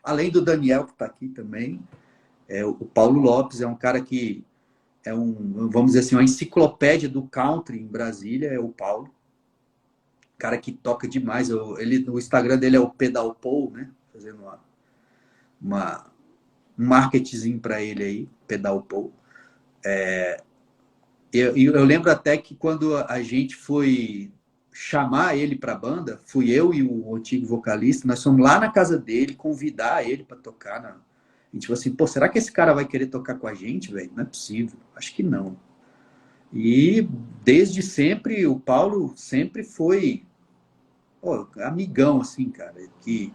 além do Daniel que tá aqui também, o Paulo Lopes é um cara que vamos dizer assim, uma enciclopédia do country em Brasília, é o Paulo. Cara que toca demais. O Instagram dele é o Pedal Paul, né? Fazendo uma, um marketingzinho para ele aí, Pedal Paul. Eu lembro até que quando a gente foi chamar ele para a banda, fui eu e o antigo vocalista, nós fomos lá na casa dele convidar ele para tocar. A gente falou assim, pô, será que esse cara vai querer tocar com a gente, velho? Não é possível. Acho que não. E desde sempre, o Paulo sempre foi, pô, amigão, assim, cara. Que,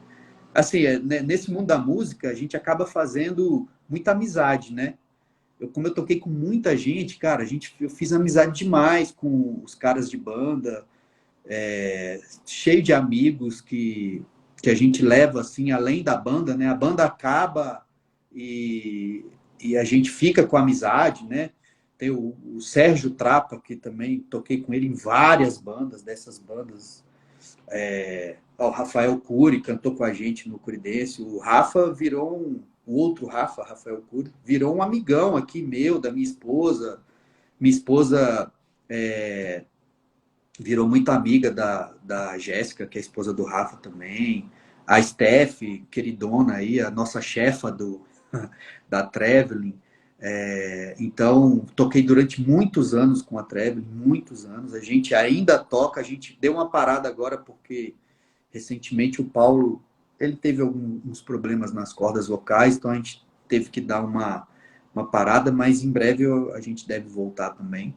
assim, nesse mundo da música, a gente acaba fazendo muita amizade, né? Como eu toquei com muita gente, cara, eu fiz amizade demais com os caras de banda, cheio de amigos que a gente leva, assim, além da banda, né? A banda acaba e a gente fica com amizade, né? Tem o Sérgio Trapa, que também toquei com ele em várias bandas, dessas bandas. O Rafael Cury cantou com a gente no Creedence. O Rafa virou o outro Rafa, Rafael Cury, virou um amigão aqui meu, da minha esposa. Minha esposa virou muito amiga da Jéssica, que é a esposa do Rafa também. A Steph, queridona aí, a nossa chefa da Traveling. Então, toquei durante muitos anos com a Traveling, muitos anos. A gente ainda toca, a gente deu uma parada agora porque recentemente o Paulo ele teve alguns problemas nas cordas vocais, então a gente teve que dar uma parada, mas em breve a gente deve voltar também.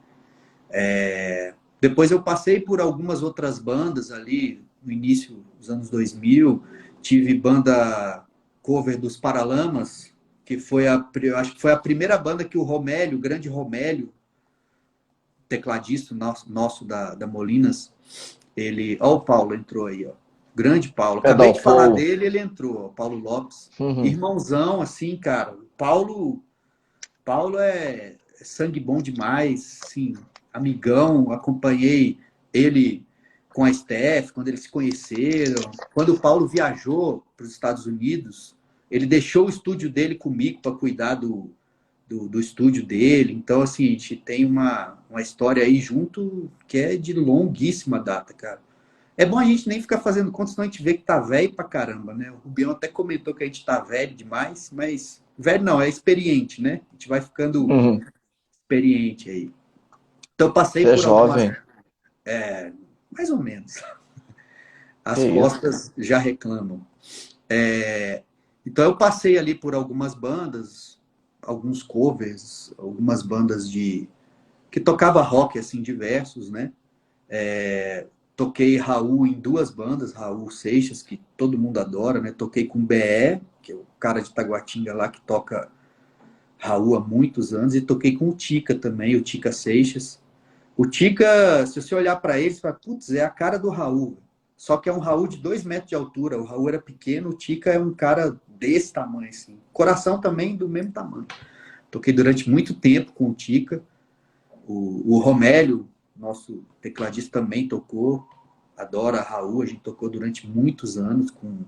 Depois eu passei por algumas outras bandas ali no início dos anos 2000, tive banda cover dos Paralamas, que foi acho que foi a primeira banda que o Romélio, o grande Romélio, tecladista nosso da Molinas, ele, ó, o Paulo entrou aí, ó. Grande Paulo. Acabei Pedal de falar Paul. dele, ele entrou, ó, Paulo Lopes. Uhum. Irmãozão, assim, cara. Paulo é sangue bom demais, assim, amigão. Acompanhei ele com a Steph, quando eles se conheceram. Quando o Paulo viajou para os Estados Unidos, ele deixou o estúdio dele comigo para cuidar do estúdio dele. Então, assim, a gente tem uma história aí junto que é de longuíssima data, cara. É bom a gente nem ficar fazendo conta, senão a gente vê que tá velho pra caramba, né? O Rubião até comentou que a gente tá velho demais, mas velho não, é experiente, né? A gente vai ficando Uhum. experiente aí. Então, eu passei Você é por algumas, jovem. mais ou menos. Que As isso. costas já reclamam. Então, eu passei ali por algumas bandas, alguns covers, algumas bandas de que tocava rock, assim, diversos, né? Toquei Raul em duas bandas, Raul Seixas, que todo mundo adora, né? Toquei com o BE, que é o cara de Taguatinga lá que toca Raul há muitos anos, e toquei com o Tica também, o Tica Seixas. O Tica, se você olhar para ele, você fala, putz, é a cara do Raul. Só que é um Raul de 2 metros de altura. O Raul era pequeno, o Tica é um cara desse tamanho, assim. Coração também do mesmo tamanho. Toquei durante muito tempo com o Tica. O Romélio, nosso tecladista, também tocou. Adora Raul, a gente tocou durante muitos anos com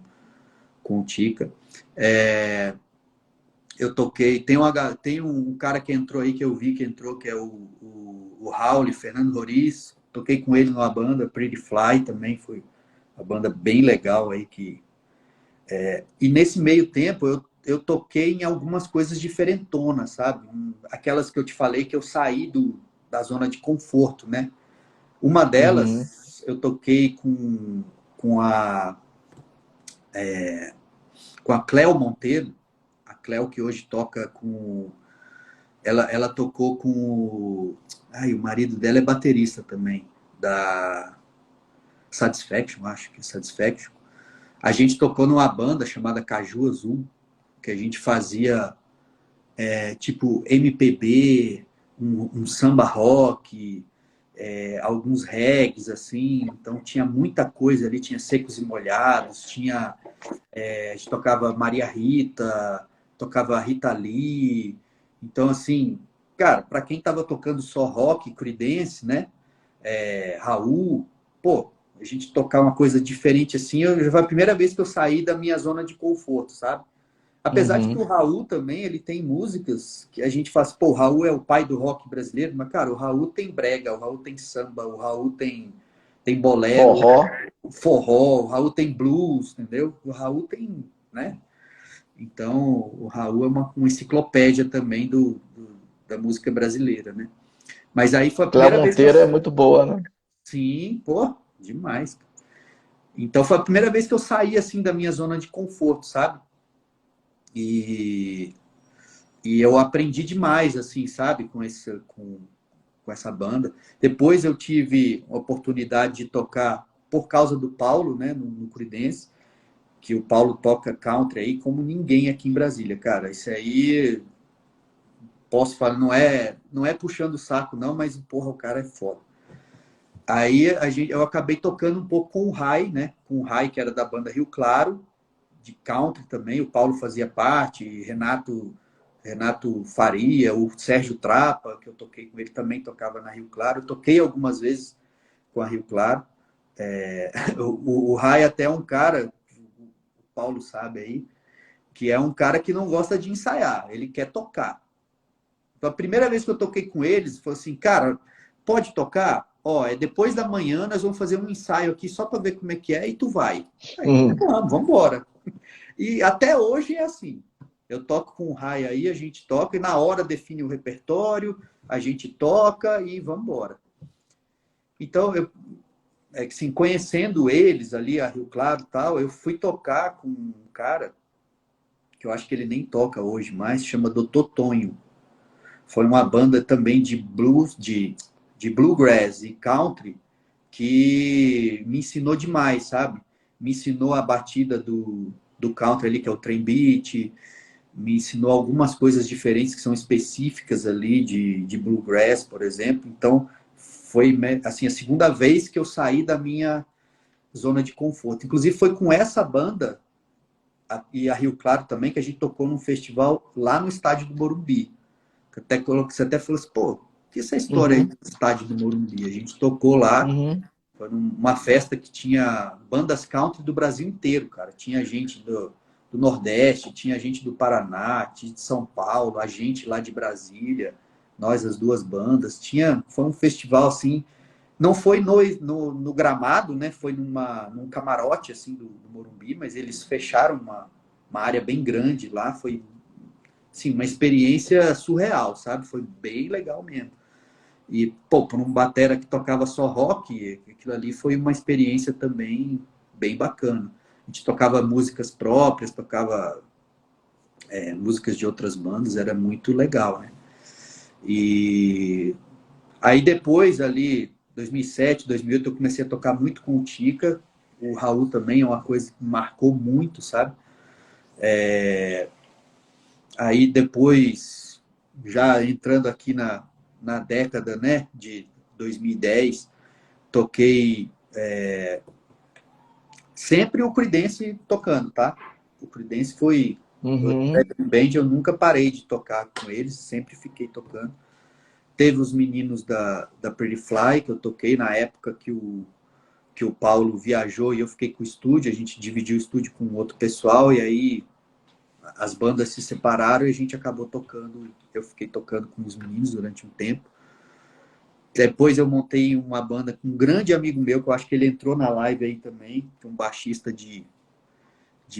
o Tica. Eu toquei, tem um cara que entrou aí, que eu vi que entrou, que é o Raul, Fernando Roriz. Toquei com ele numa banda, Pretty Fly também, foi uma banda bem legal aí. E nesse meio tempo eu toquei em algumas coisas diferentonas, sabe? Aquelas que eu te falei que eu saí da zona de conforto, né? Uma Uhum. delas, eu toquei com a, com a Cléo Monteiro, a Cléo que hoje toca com... Ela tocou com o marido dela é baterista também, da Satisfaction, acho que é Satisfaction. A gente tocou numa banda chamada Caju Azul, que a gente fazia tipo MPB, um samba rock, alguns regs, assim. Então tinha muita coisa ali, tinha Secos e Molhados, a gente tocava Maria Rita, tocava Rita Lee. Então, assim, cara, para quem tava tocando só rock, Creedence, né? Raul, pô, a gente tocar uma coisa diferente assim, já foi a primeira vez que eu saí da minha zona de conforto, sabe? Apesar de que o Uhum. Raul também, ele tem músicas que a gente faz, pô, o Raul é o pai do rock brasileiro, mas, cara, o Raul tem brega, o Raul tem samba, o Raul tem bolero, Forró. forró, o Raul tem blues, entendeu? O Raul tem, né? Então, o Raul é uma enciclopédia também da música brasileira, né? Mas aí foi a Cléo primeira vez que eu... Monteiro é muito boa, né? Sim, pô, demais. Então, foi a primeira vez que eu saí, assim, da minha zona de conforto, sabe? E eu aprendi demais, assim, sabe, com essa banda. Depois eu tive a oportunidade de tocar por causa do Paulo, né, no Creedence, que o Paulo toca country aí como ninguém aqui em Brasília, cara. Isso aí, posso falar, não é puxando o saco, não, mas, porra, o cara é foda. Aí eu acabei tocando um pouco com o Rai, né, com o Rai, que era da banda Rio Claro, de country também, o Paulo fazia parte, Renato Faria, o Sérgio Trapa, que eu toquei com ele, também tocava na Rio Claro. Eu toquei algumas vezes com a Rio Claro. O Rai até é um cara, o Paulo sabe aí, que é um cara que não gosta de ensaiar, ele quer tocar. Então, a primeira vez que eu toquei com eles, foi assim, cara, pode tocar? Ó, depois da manhã nós vamos fazer um ensaio aqui só para ver como é que é e tu vai. Aí, Uhum. vamos embora. E até hoje é assim. Eu toco com o Rai aí, a gente toca e na hora define o repertório, a gente toca e vamos embora. Então, assim, conhecendo eles ali, a Rio Claro e tal, eu fui tocar com um cara que eu acho que ele nem toca hoje mais, chama Doutor Tonho. Foi uma banda também de blues, de bluegrass e country que me ensinou demais, sabe? Me ensinou a batida do country ali, que é o trem beat, me ensinou algumas coisas diferentes que são específicas ali de bluegrass, por exemplo. Então, foi assim a segunda vez que eu saí da minha zona de conforto. Inclusive, foi com essa banda e a Rio Claro também que a gente tocou num festival lá no estádio do Morumbi. Você até falou assim, pô, que essa história aí Uhum. do estádio do Morumbi? A gente tocou lá, Uhum. foi uma festa que tinha bandas country do Brasil inteiro, cara. Tinha gente do Nordeste, tinha gente do Paraná, tinha de São Paulo, a gente lá de Brasília, nós as duas bandas. Foi um festival assim, não foi no gramado, né? Foi num camarote assim do Morumbi, mas eles fecharam uma área bem grande lá. Foi assim, uma experiência surreal, sabe? Foi bem legal mesmo. E, pô, para um batera que tocava só rock, aquilo ali foi uma experiência também bem bacana. A gente tocava músicas próprias, tocava músicas de outras bandas, era muito legal, né? E aí depois, ali, 2007, 2008, eu comecei a tocar muito com o Tica. O Raul também é uma coisa que me marcou muito, sabe? Aí depois, já entrando aqui na década, né, de 2010, toquei sempre o Creedence tocando, tá? O Creedence foi... O Uhum. Band, eu nunca parei de tocar com eles, sempre fiquei tocando. Teve os meninos da Pretty Fly, que eu toquei na época que o Paulo viajou e eu fiquei com o estúdio, a gente dividiu o estúdio com outro pessoal, e aí as bandas se separaram e a gente acabou tocando, eu fiquei tocando com os meninos durante um tempo. Depois eu montei uma banda com um grande amigo meu, que eu acho que ele entrou na live aí também, um baixista de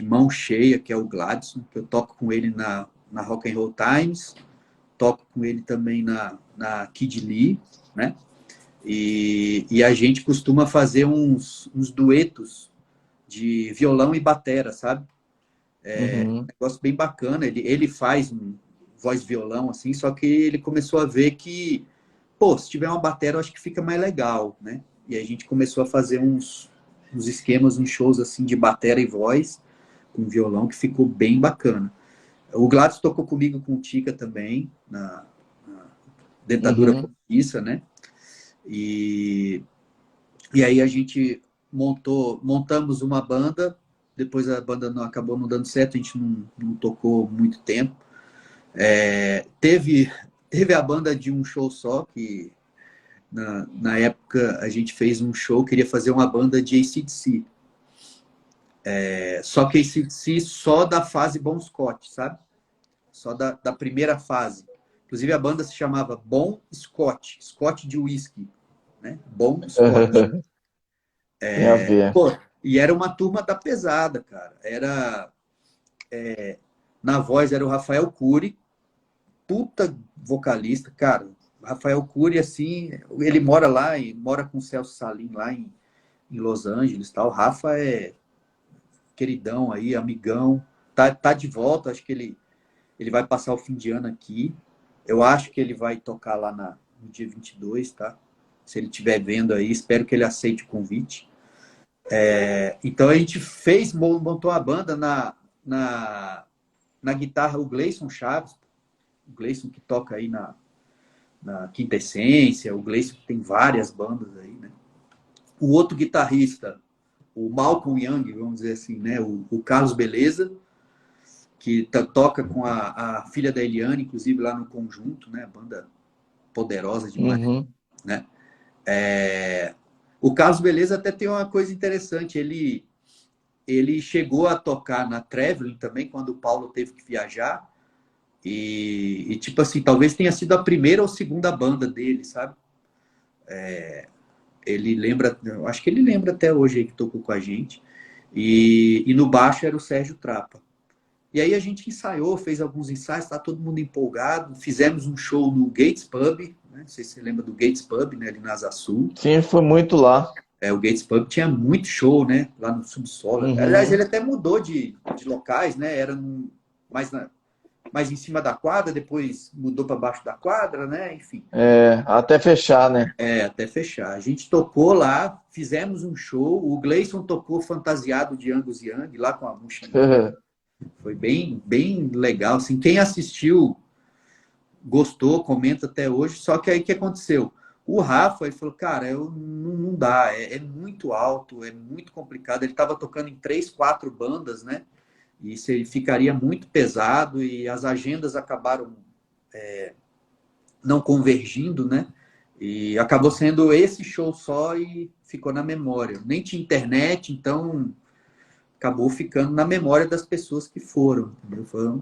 mão cheia, que é o Gladson, que eu toco com ele na Rock and Roll Times, toco com ele também na Kid Lee, né? E a gente costuma fazer uns duetos de violão e batera, sabe? Um Uhum. negócio bem bacana. Ele faz um voz-violão, assim, só que ele começou a ver que, pô, se tiver uma batera, eu acho que fica mais legal, né? E aí a gente começou a fazer uns esquemas, uns shows, assim, de batera e voz, com violão, que ficou bem bacana. O Gladys tocou comigo com o Tica também, na Dentadura Uhum. Postiça, né? E aí a gente montamos uma banda, depois a banda acabou não dando certo, a gente não tocou muito tempo. Teve a banda de um show só, que na época a gente fez um show, queria fazer uma banda de AC/DC. Só que AC/DC só da fase Bon Scott, sabe? Só da primeira fase. Inclusive a banda se chamava Bon Scott, Scott de whisky, né? Bon Scott. Tem a ver. Pô, e era uma turma da pesada, cara. Na voz era o Rafael Cury, puta vocalista, cara. Rafael Cury, assim, ele mora lá e mora com o Celso Salim lá em Los Angeles, tal. O Rafa é queridão aí, amigão. Tá de volta, acho que ele vai passar o fim de ano aqui. Eu acho que ele vai tocar lá no dia 22, tá? Se ele estiver vendo aí, espero que ele aceite o convite. Então a gente montou a banda na guitarra, o Gleison Chaves, o Gleison que toca aí na Quinta Essência, o Gleison que tem várias bandas aí, né? O outro guitarrista, o Malcolm Young, vamos dizer assim, né? O Carlos Beleza, que toca com a filha da Eliane, inclusive lá no Conjunto, né? Banda poderosa demais, Uhum. né? O Carlos Beleza até tem uma coisa interessante, ele chegou a tocar na Traveling também, quando o Paulo teve que viajar. E tipo assim, talvez tenha sido a primeira ou segunda banda dele, sabe? Ele lembra, eu acho que ele lembra até hoje aí que tocou com a gente. E no baixo era o Sérgio Trapa. E aí a gente ensaiou, fez alguns ensaios, tá todo mundo empolgado. Fizemos um show no Gates Pub, né? Não sei se você lembra do Gates Pub, né? Ali na Asa Sul. Sim, foi muito lá. O Gates Pub tinha muito show, né? Lá no subsolo. Aliás, ele Uhum. até mudou de locais, né? Era mais, mais em cima da quadra, depois mudou para baixo da quadra, né? Enfim, Até fechar, né? até fechar. A gente tocou lá, fizemos um show. O Gleison tocou fantasiado de Angus Young, lá com a mochilinha. Foi bem, bem legal. Assim, quem assistiu gostou, comenta até hoje. Só que aí o que aconteceu? O Rafa ele falou, cara, não dá, é muito alto, é muito complicado. Ele estava tocando em 3, 4 bandas, né? E isso aí ficaria muito pesado e as agendas acabaram não convergindo, né? E acabou sendo esse show só e ficou na memória. Nem tinha internet, então acabou ficando na memória das pessoas que foram, entendeu? Foi uma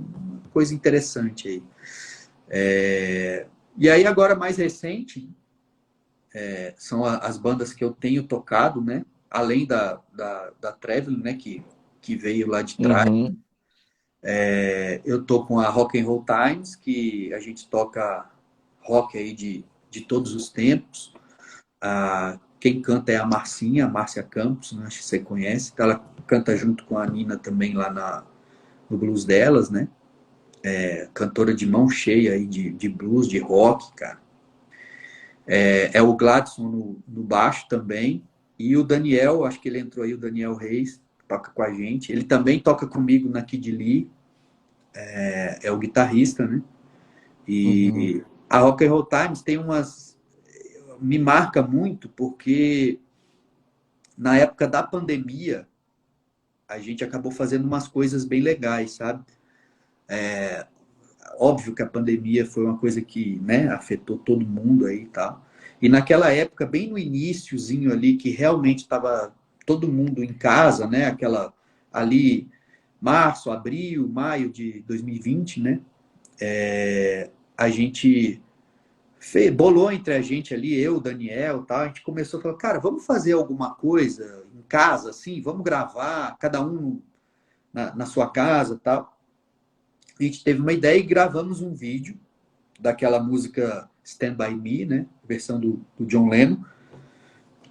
coisa interessante aí. E aí agora mais recente, são as bandas que eu tenho tocado, né? Além da Traveling, né? Que veio lá de trás. Uhum. Eu tô com a Rock and Roll Times, que a gente toca rock aí de todos os tempos. Quem canta é a Marcinha, a Márcia Campos, né? Acho que você conhece. Ela canta junto com a Nina também lá no Blues delas, né? Cantora de mão cheia aí de blues, de rock, cara. O Gladson no baixo também. E o Daniel, acho que ele entrou aí, o Daniel Reis, toca com a gente. Ele também toca comigo na Kid Lee. É o guitarrista, né? Uhum. E a Rock and Roll Times tem umas... Me marca muito porque na época da pandemia a gente acabou fazendo umas coisas bem legais, sabe? Óbvio que a pandemia foi uma coisa que, né, afetou todo mundo aí e tal. E naquela época, bem no iniciozinho ali, que realmente estava todo mundo em casa, né? Aquela ali, março, abril, maio de 2020, né? A gente bolou entre a gente ali, eu, o Daniel, tal. A gente começou a falar, cara, vamos fazer alguma coisa em casa, assim, vamos gravar, cada um na sua casa, tal. A gente teve uma ideia e gravamos um vídeo daquela música Stand By Me, né? Versão do John Lennon.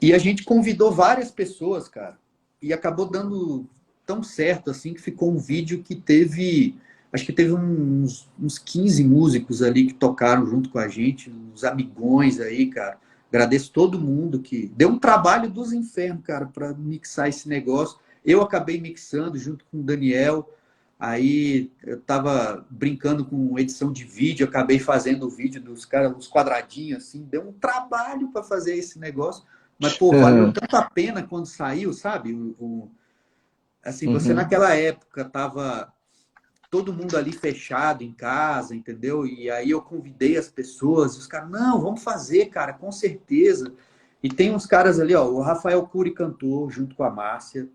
E a gente convidou várias pessoas, cara. E acabou dando tão certo, assim, que ficou um vídeo que teve... Acho que teve uns 15 músicos ali que tocaram junto com a gente, uns amigões aí, cara. Agradeço todo mundo que... Deu um trabalho dos infernos, cara, para mixar esse negócio. Eu acabei mixando junto com o Daniel. Aí eu tava brincando com edição de vídeo, acabei fazendo o vídeo dos caras, uns quadradinhos assim, deu um trabalho para fazer esse negócio, mas pô, valeu tanto a pena quando saiu, sabe? Assim, você Uhum. naquela época tava todo mundo ali fechado em casa, entendeu? E aí eu convidei as pessoas, e os caras, não, vamos fazer, cara, com certeza. E tem uns caras ali, ó, o Rafael Cury cantou junto com a Márcia.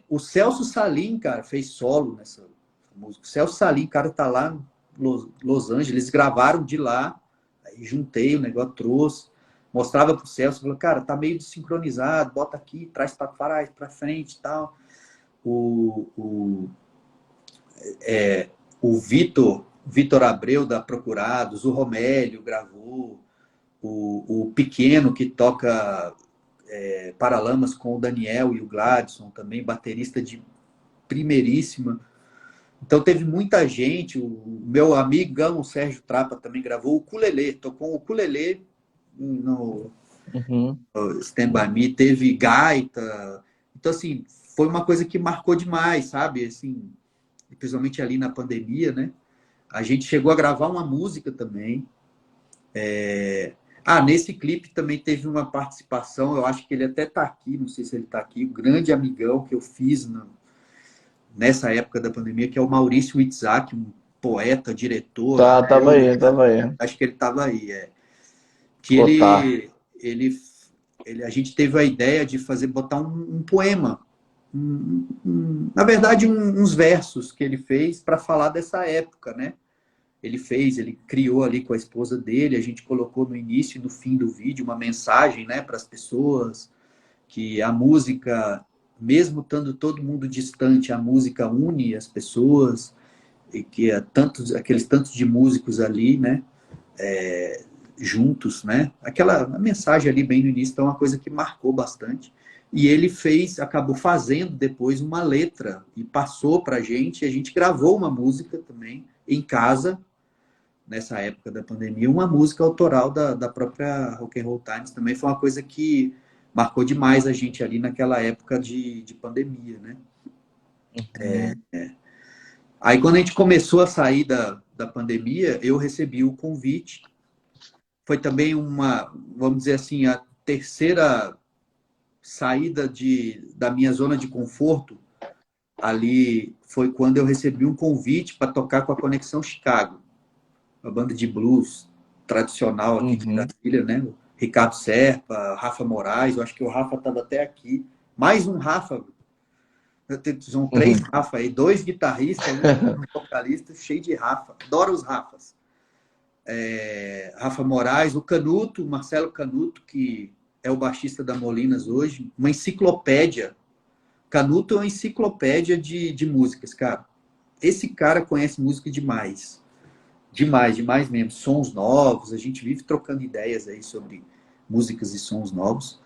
O Celso Salim, cara, fez solo nessa música. O Celso Salim, cara, tá lá em Los Angeles, eles gravaram de lá, aí juntei o negócio, trouxe, mostrava pro Celso, falou, cara, tá meio desincronizado, bota aqui, traz pra trás, pra frente e tal. O, o, o Vitor Abreu da Procurados, o Romélio gravou, o Pequeno que toca Paralamas com o Daniel e o Gladson, também baterista de primeiríssima. Então teve muita gente, o meu amigão, o Sérgio Trapa, também gravou o ukulele, tocou o ukulele no Uhum. Stand By Me, teve gaita. Então, assim, foi uma coisa que marcou demais, sabe? Assim, principalmente ali na pandemia, né? A gente chegou a gravar uma música também. Nesse clipe também teve uma participação, eu acho que ele até tá aqui, não sei se ele tá aqui, o grande amigão que eu fiz nessa época da pandemia, que é o Maurício Itzhak, um poeta, diretor, Tava aí, tava aí. acho que ele estava aí, que Pô, tá. a gente teve a ideia de botar um poema, na verdade uns versos que ele fez para falar dessa época, né? Ele criou ali com a esposa dele, a gente colocou no início e no fim do vídeo uma mensagem, né, para as pessoas, que a música, mesmo estando todo mundo distante, a música une as pessoas, e que aqueles tantos de músicos ali, né, juntos, né? A mensagem ali bem no início é uma coisa que marcou bastante. E ele acabou fazendo depois uma letra e passou para a gente gravou uma música também em casa, nessa época da pandemia, uma música autoral da própria Rock and Roll Times. Também foi uma coisa que marcou demais a gente ali naquela época de pandemia, né? Uhum. Aí quando a gente começou a sair da pandemia, eu recebi o convite. Foi também vamos dizer assim, a terceira saída da minha zona de conforto. Ali foi quando eu recebi um convite para tocar com a Conexão Chicago, uma banda de blues tradicional aqui de Uhum. Brasília, né? O Ricardo Serpa, Rafa Moraes, eu acho que o Rafa estava até aqui. Mais um Rafa. São três Rafa aí, dois guitarristas, um vocalista cheio de Rafa. Adoro os Rafas. Rafa Moraes, o Canuto, Marcelo Canuto, que é o baixista da Molinas hoje, uma enciclopédia. Canuto é uma enciclopédia de músicas, cara. Esse cara conhece música demais. Demais, demais mesmo. Sons novos, a gente vive trocando ideias aí sobre músicas e sons novos.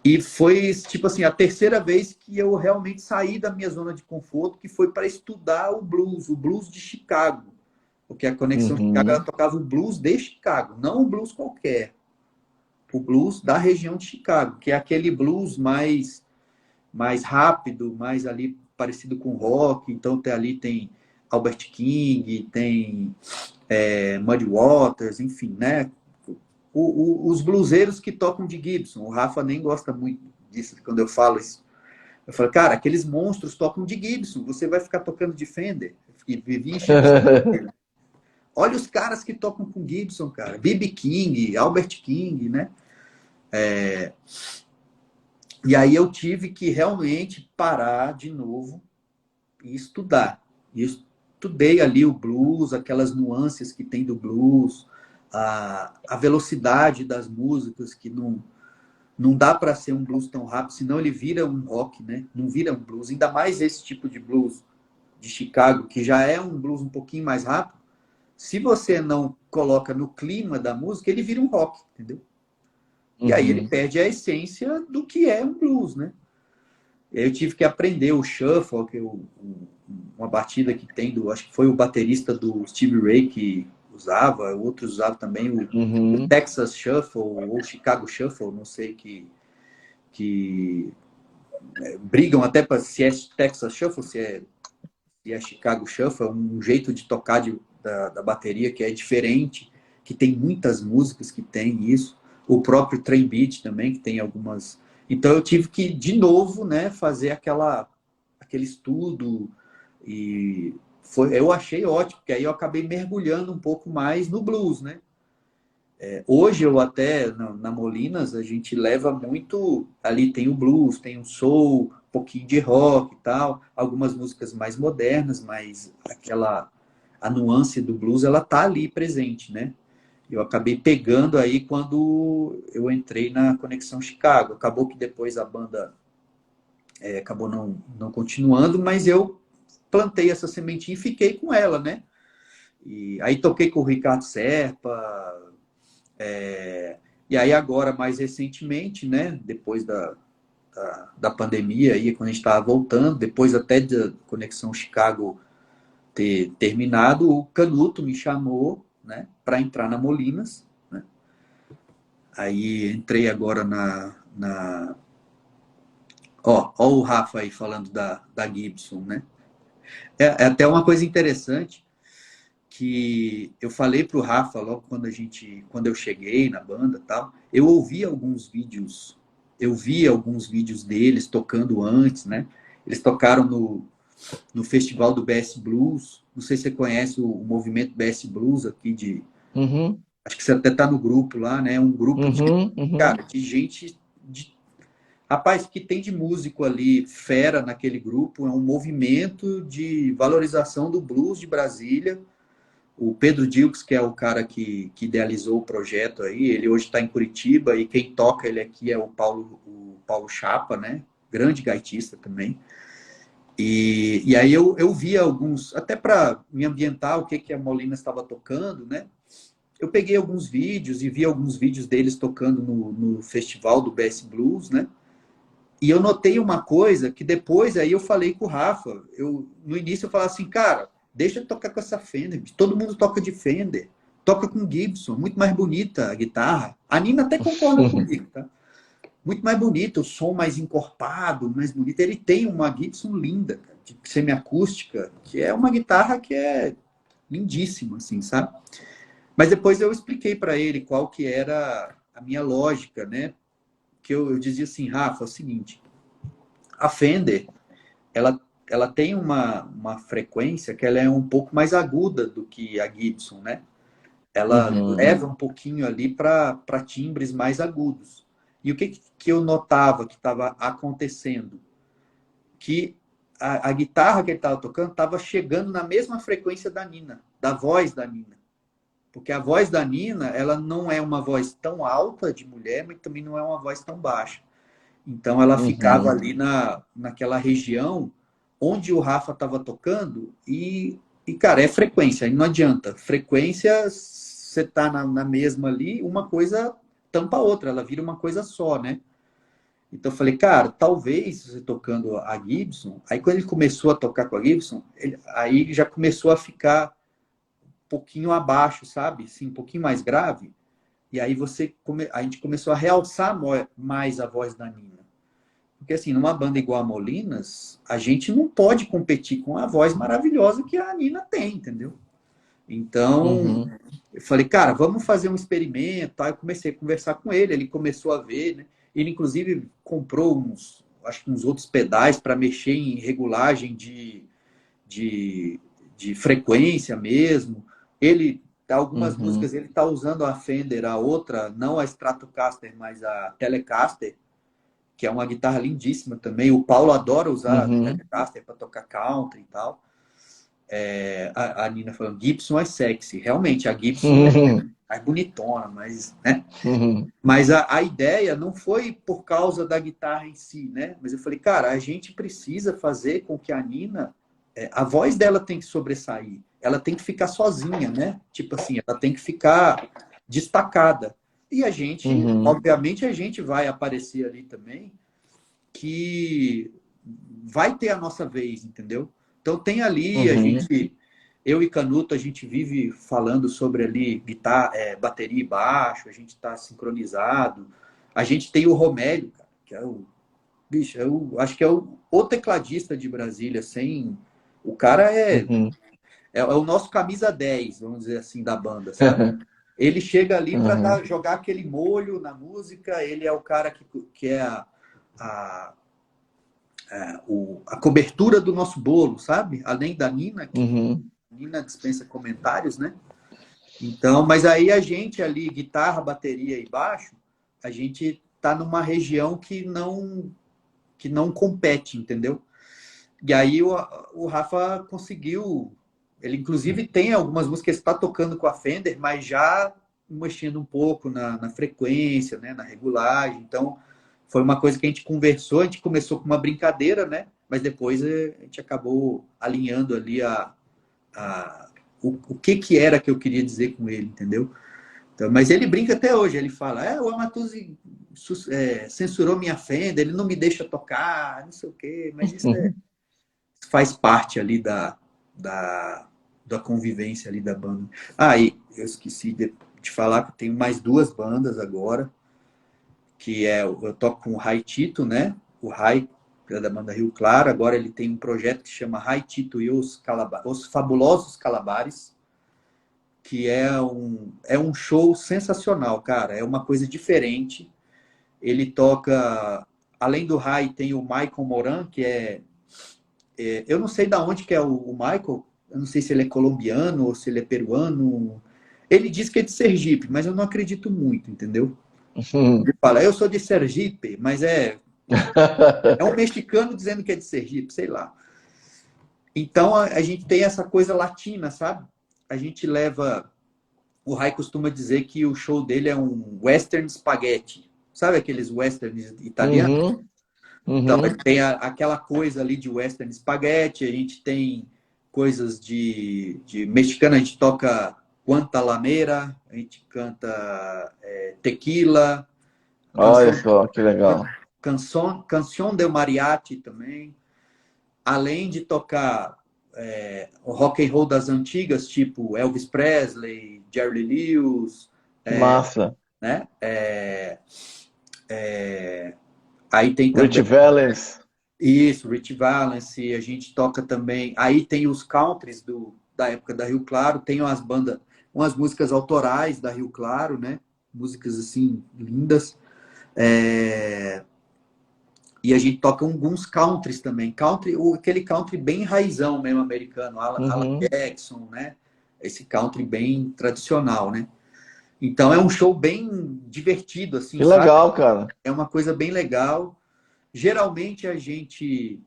E foi, tipo assim, a terceira vez que eu realmente saí da minha zona de conforto, que foi para estudar o blues de Chicago. Porque a Conexão Chicago, ela tocava o blues de Chicago, não o blues qualquer. O blues da região de Chicago, que é aquele blues mais rápido, mais ali parecido com rock. Então ali tem Albert King, tem Muddy Waters, enfim, né? Os bluseiros que tocam de Gibson. O Rafa nem gosta muito disso quando eu falo isso. Eu falo, cara, aqueles monstros tocam de Gibson, você vai ficar tocando de Fender? E vivia enchendo. Olha os caras que tocam com Gibson, cara. B.B. King, Albert King, né? E aí eu tive que realmente parar de novo e estudar. E estudei ali o blues, aquelas nuances que tem do blues, a velocidade das músicas, que não dá para ser um blues tão rápido, senão ele vira um rock, né? Não vira um blues. Ainda mais esse tipo de blues de Chicago, que já é um blues um pouquinho mais rápido. Se você não coloca no clima da música, ele vira um rock, entendeu? E aí ele perde a essência do que é um blues, né? E aí eu tive que aprender o shuffle, que uma batida que tem acho que foi o baterista do Stevie Ray que usava, outros usavam também o Texas Shuffle ou Chicago Shuffle, não sei, que brigam até para se é Texas Shuffle, se é Chicago Shuffle, um jeito de tocar da bateria que é diferente, que tem muitas músicas que tem isso. O próprio Train Beat também, que tem algumas. Então eu tive que, de novo, né, fazer aquele estudo. E eu achei ótimo, porque aí eu acabei mergulhando um pouco mais no blues, né? Hoje eu até, na Molinas, a gente leva muito. Ali tem o blues, tem o soul, um pouquinho de rock e tal, algumas músicas mais modernas, mas a nuance do blues, ela tá ali presente, né? Eu acabei pegando aí quando eu entrei na Conexão Chicago. Acabou que depois a banda acabou não continuando, mas eu plantei essa sementinha e fiquei com ela, né? E aí toquei com o Ricardo Serpa, e aí agora, mais recentemente, né? Depois da pandemia, aí, quando a gente estava voltando, depois até da Conexão Chicago ter terminado, o Canuto me chamou, né, para entrar na Molinas, né? Aí entrei agora ó o Rafa aí falando da Gibson, né? É até uma coisa interessante que eu falei pro Rafa logo quando eu cheguei na banda, tal, eu vi alguns vídeos deles tocando antes, né? Eles tocaram no festival do BS Blues. Não sei se você conhece o movimento BS Blues aqui acho que você até tá no grupo lá, né? Um grupo cara, de gente rapaz, que tem de músico ali, fera naquele grupo, é um movimento de valorização do blues de Brasília. O Pedro Dilks, que é o cara que idealizou o projeto aí, ele hoje está em Curitiba, e quem toca ele aqui é o Paulo Chapa, né? Grande gaitista também. E aí eu vi alguns, até para me ambientar o que a Molina estava tocando, né? Eu peguei alguns vídeos e vi alguns vídeos deles tocando no festival do BS Blues, né? E eu notei uma coisa que depois aí eu falei com o Rafa. No início eu falava assim, cara, deixa eu tocar com essa Fender. Todo mundo toca de Fender. Toca com Gibson, muito mais bonita a guitarra. A Nina até concorda comigo, tá? Muito mais bonita, o som mais encorpado, mais bonito. Ele tem uma Gibson linda, cara, de semiacústica, que é uma guitarra que é lindíssima, assim, sabe? Mas depois eu expliquei para ele qual que era a minha lógica, né? Que eu dizia assim, Rafa, é o seguinte, a Fender, ela tem uma frequência que ela é um pouco mais aguda do que a Gibson, né? Ela leva um pouquinho ali para timbres mais agudos. E o que eu notava que estava acontecendo? Que a guitarra que ele estava tocando estava chegando na mesma frequência da Nina, da voz da Nina. Porque a voz da Nina, ela não é uma voz tão alta de mulher, mas também não é uma voz tão baixa. Então ela ficava Uhum. ali naquela região onde o Rafa estava tocando cara, é frequência, não adianta. Frequência, você tá na mesma ali, uma coisa tampa a outra, ela vira uma coisa só, né? Então eu falei, cara, talvez você tocando a Gibson, aí quando ele começou a tocar com a Gibson, aí já começou a ficar um pouquinho abaixo, sabe? Assim, um pouquinho mais grave. E aí a gente começou a realçar mais a voz da Nina. Porque assim, numa banda igual a Molinas, a gente não pode competir com a voz maravilhosa que a Nina tem, entendeu? Então, Uhum. eu falei, cara, vamos fazer um experimento. Aí eu comecei a conversar com ele começou a ver, né? Ele, inclusive, comprou acho que uns outros pedais para mexer em regulagem de, de frequência mesmo. Algumas Uhum. músicas, ele está usando a Fender, a outra, não a Stratocaster, mas a Telecaster, que é uma guitarra lindíssima também. O Paulo adora usar a Uhum. Telecaster para tocar country e tal. A Nina falando, Gibson é sexy. Realmente, a Gibson Uhum. é bonitona, mas, né? Uhum. Mas a ideia não foi por causa da guitarra em si, né? Mas eu falei, cara, a gente precisa fazer com que a Nina, a voz dela tem que sobressair. Ela tem que ficar sozinha, né? Tipo assim, ela tem que ficar destacada. E a gente, Uhum. obviamente, a gente vai aparecer ali também, que vai ter a nossa vez, entendeu? Então tem ali, Uhum. eu e Canuto, a gente vive falando sobre ali guitarra, bateria e baixo, a gente está sincronizado. A gente tem o Romélio, cara, que é bicho, acho que é o tecladista de Brasília, sem. O cara Uhum. é o nosso camisa 10, vamos dizer assim, da banda, sabe? Ele chega ali para Uhum. jogar aquele molho na música, ele é o cara que é a, a cobertura do nosso bolo, sabe? Além da Nina, que Uhum. Nina dispensa comentários, né? Então, mas aí a gente ali, guitarra, bateria e baixo, a gente tá numa região que não compete, entendeu? E aí o Rafa conseguiu, ele inclusive tem algumas músicas que está tocando com a Fender, mas já mexendo um pouco na frequência, né, na regulagem. Então, foi uma coisa que a gente conversou, a gente começou com uma brincadeira, né? Mas depois a gente acabou alinhando ali o que era que eu queria dizer com ele, entendeu? Então, mas ele brinca até hoje, ele fala, o Amatuzzi censurou minha Fender, ele não me deixa tocar, não sei o quê, mas isso faz parte ali da, da convivência ali da banda. E eu esqueci de falar que tem mais duas bandas agora, que eu toco com o Rai Tito, né? O Rai, que é da banda Rio Claro, agora ele tem um projeto que chama Rai Tito e os Fabulosos Calabares, que é um show sensacional, cara. É uma coisa diferente. Ele toca, além do Rai, tem o Michael Moran, que eu não sei de onde que é o Michael, eu não sei se ele é colombiano ou se ele é peruano. Ele diz que é de Sergipe, mas eu não acredito muito, entendeu? Uhum. Ele fala, eu sou de Sergipe, mas é um mexicano dizendo que é de Sergipe, sei lá. Então a gente tem essa coisa latina, sabe? A gente leva. O Rai costuma dizer que o show dele é um western spaghetti. Sabe aqueles westerns italianos? Uhum. Então, ele Uhum. tem aquela coisa ali de western spaghetti, a gente tem coisas de mexicano, a gente toca Guantanamera, a gente canta tequila, Olha canção, só, que legal. canção del mariachi também. Além de tocar o rock and roll das antigas, tipo Elvis Presley, Jerry Lee Lewis, Que massa. né? Aí tem Rich também Valens. isso, Rich Valens, a gente toca também. Aí tem os countries da época da Rio Claro, tem umas bandas, umas músicas autorais da Rio Claro, né? Músicas assim lindas. É, E a gente toca alguns countries também. Aquele country bem raizão mesmo, americano. Alan Uhum. Jackson, né? Esse country bem tradicional, né? Então é um show bem divertido, assim, Que sabe? legal, cara. É uma coisa bem legal. Geralmente a gente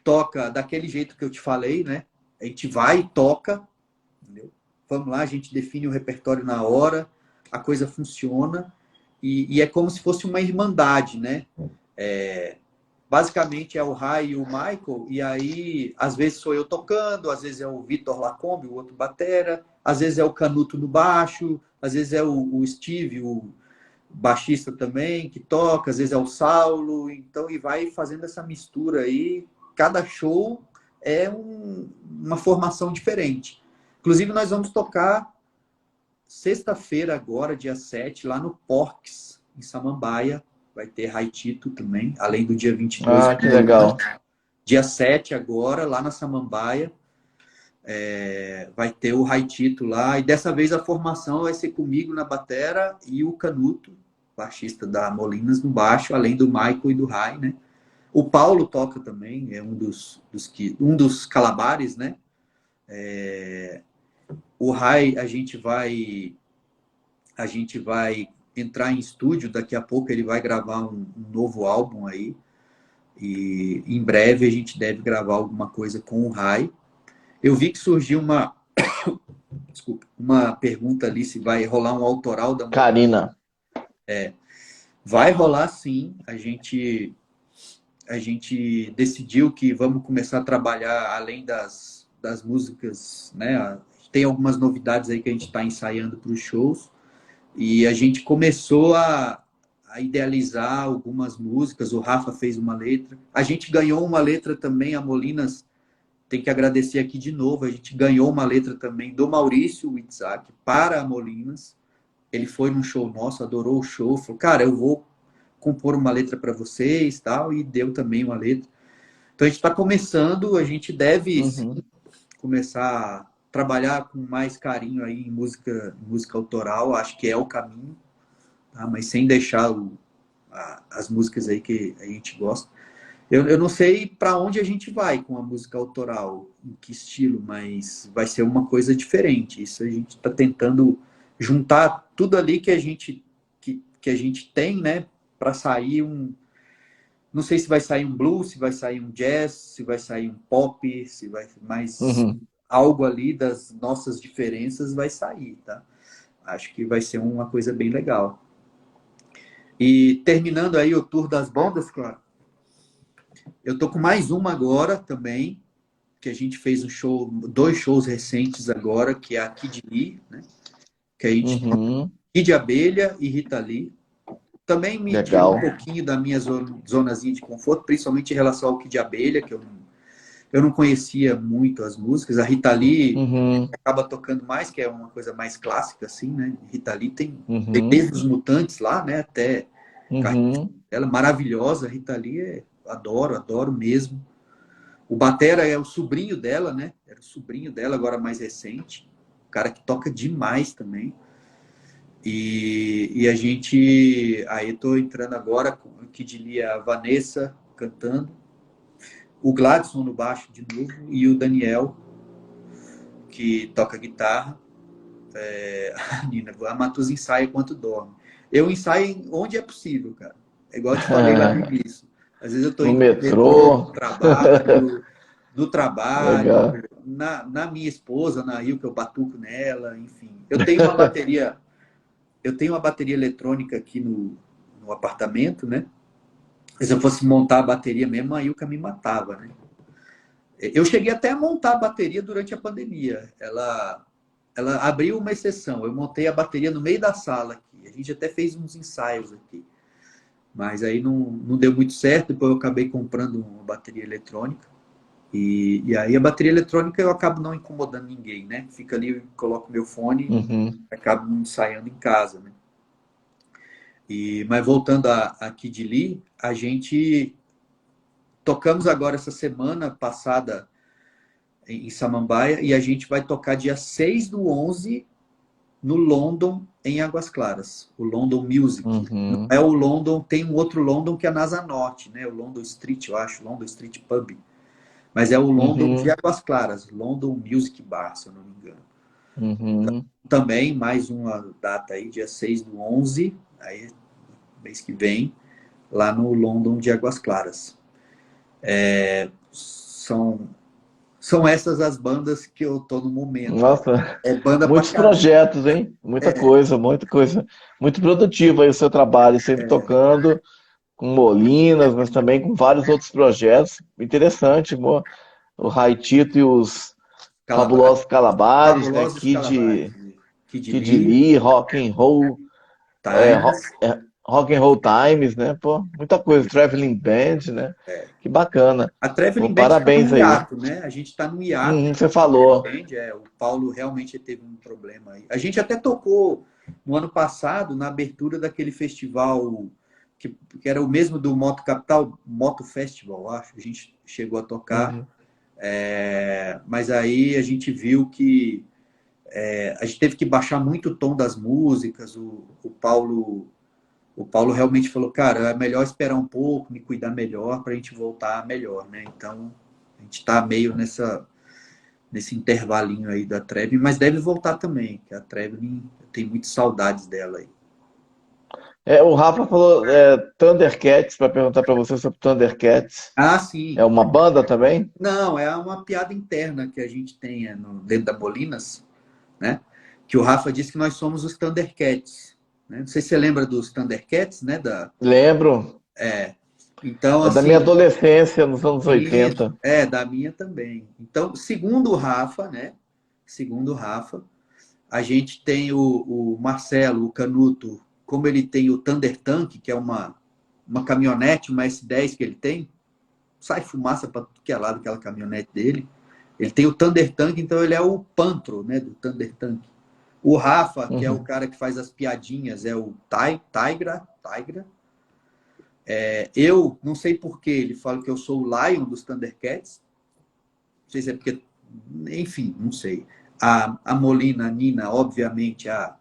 toca daquele jeito que eu te falei, né? A gente vai e toca, entendeu? Vamos lá, a gente define o repertório na hora, a coisa funciona, e é como se fosse uma irmandade, né? Basicamente é o Rai e o Michael, e aí às vezes sou eu tocando, às vezes é o Vitor Lacombe, o outro batera, às vezes é o Canuto no baixo, às vezes é o Steve, o baixista também, que toca, às vezes é o Saulo, então, e vai fazendo essa mistura aí. Cada show é uma formação diferente. Inclusive, nós vamos tocar sexta-feira agora, dia 7 lá no Porks, em Samambaia. Vai ter Haitito também, além do dia 22. Ah, que legal. Dia 7 agora, lá na Samambaia. Vai ter o Haitito lá. E dessa vez a formação vai ser comigo na batera e o Canuto, baixista da Molinas, no baixo, além do Michael e do Rai, né? O Paulo toca também, é um dos calabares, né? O Rai, a gente vai entrar em estúdio, daqui a pouco ele vai gravar um novo álbum aí, e em breve a gente deve gravar alguma coisa com o Rai. Eu vi que surgiu desculpa, uma pergunta ali se vai rolar um autoral da Karina. Vai rolar sim, a gente decidiu que vamos começar a trabalhar além das músicas, né? Tem algumas novidades aí que a gente está ensaiando para os shows, e a gente começou a idealizar algumas músicas. O Rafa fez uma letra, a gente ganhou uma letra também, a Molinas, tem que agradecer aqui de novo, a gente ganhou uma letra também do Maurício Itzhak para a Molinas. Ele foi num show nosso, adorou o show, falou, cara, eu vou compor uma letra para vocês, tal, e deu também uma letra. Então a gente está começando, a gente deve sim, começar a trabalhar com mais carinho aí em música autoral, acho que é o caminho, tá? Mas sem deixar as músicas aí que a gente gosta. Eu não sei para onde a gente vai com a música autoral, em que estilo, mas vai ser uma coisa diferente. Isso a gente está tentando juntar tudo ali que a gente tem, né, para sair não sei se vai sair um blues, se vai sair um jazz, se vai sair um pop, se vai mais algo ali das nossas diferenças vai sair, tá? Acho que vai ser uma coisa bem legal. E terminando aí o tour das bandas, claro. Eu tô com mais uma agora também, que a gente fez dois shows recentes agora, que é a Kid Lee, né? Que a gente Kid Abelha e Rita Lee. Também me tirou um pouquinho da minha zonazinha de conforto, principalmente em relação ao Kid Abelha, que eu não conhecia muito as músicas. A Rita Lee acaba tocando mais, que é uma coisa mais clássica, assim, né? Rita Lee tem desde os Mutantes lá, né? Até ela é maravilhosa. A Rita Lee, adoro mesmo. O batera é o sobrinho dela, né? Era o sobrinho dela, agora mais recente. O cara que toca demais também. E a gente... Aí eu tô entrando agora com o Kid Lee, a Vanessa cantando. O Gladson no baixo de novo. E o Daniel, que toca guitarra. A Nina, a Matuza ensaia enquanto dorme. Eu ensaio onde é possível, cara. É igual eu te falei lá no início. Às vezes eu tô no em metrô, no trabalho, legal. na minha esposa, na Rio, que eu batuco nela, enfim. Eu tenho uma bateria eletrônica aqui no apartamento, né? Se eu fosse montar a bateria mesmo, a Ilka me matava, né? Eu cheguei até a montar a bateria durante a pandemia. Ela abriu uma exceção. Eu montei a bateria no meio da sala aqui. A gente até fez uns ensaios aqui. Mas aí não deu muito certo. Depois eu acabei comprando uma bateria eletrônica. E aí a bateria eletrônica eu acabo não incomodando ninguém, né? Fica ali, eu coloco meu fone e acabo ensaiando em casa, né? Mas voltando a Kid Lee, a gente tocamos agora essa semana passada em Samambaia, e a gente vai tocar dia 6/11 no London, em Águas Claras, o London Music. Não é o London, tem um outro London que é na Asa Norte, né? O London Street, eu acho, London Street Pub. Mas é o London de Águas Claras, London Music Bar, se eu não me engano. Também mais uma data aí, dia 6/11, aí, mês que vem, lá no London de Águas Claras. são essas as bandas que eu tô no momento. Nossa, É banda pra muitos caramba. projetos, hein? Muita coisa, muita coisa. Muito produtivo aí o seu trabalho, sempre tocando com Molinas, mas também com vários outros projetos. Interessante, o Raitito e os Calabar, Fabulosos Calabares, né? Fabulosos Calabares. Kid Kid Lee, Lee, Times. Rock and Roll Times, né? Pô, muita coisa. Traveling Band, né? Que bacana. A Pô, Traveling Band está parabéns num aí. hiato, né? A gente está num hiato. Você falou. Band, o Paulo realmente teve um problema aí. A gente até tocou no ano passado, na abertura daquele festival que era o mesmo do Moto Capital, Moto Festival, acho. A gente chegou a tocar. Uhum. Mas aí a gente viu que a gente teve que baixar muito o tom das músicas. O Paulo realmente falou, cara, é melhor esperar um pouco, me cuidar melhor para a gente voltar melhor, né? Então, a gente está meio nesse intervalinho aí da Traveling, mas deve voltar também, que a Traveling, eu tenho muitas saudades dela aí. O Rafa falou Thundercats, para perguntar para você sobre Thundercats. Ah, É sim. uma banda também? Não, é uma piada interna que a gente tem dentro da Molinas, né? Que o Rafa disse que nós somos os Thundercats, né? Não sei se você lembra dos Thundercats, né? Lembro. Então, É da minha assim, adolescência, nos anos 80. da minha também. Então, segundo o Rafa, né? Segundo o Rafa, a gente tem o Marcelo, o Canuto, como ele tem o Thunder Tank, que é uma caminhonete, uma S10 que ele tem, sai fumaça para tudo que é lado daquela caminhonete dele. Ele tem o Thunder Tank, então ele é o Pantro, né, do Thunder Tank. O Rafa, que é o Uhum. cara que faz as piadinhas, é o Tigra. Eu não sei porquê, ele fala que eu sou o Lion dos Thundercats. Não sei se é porque, enfim, não sei. A Molina, a Nina, obviamente, a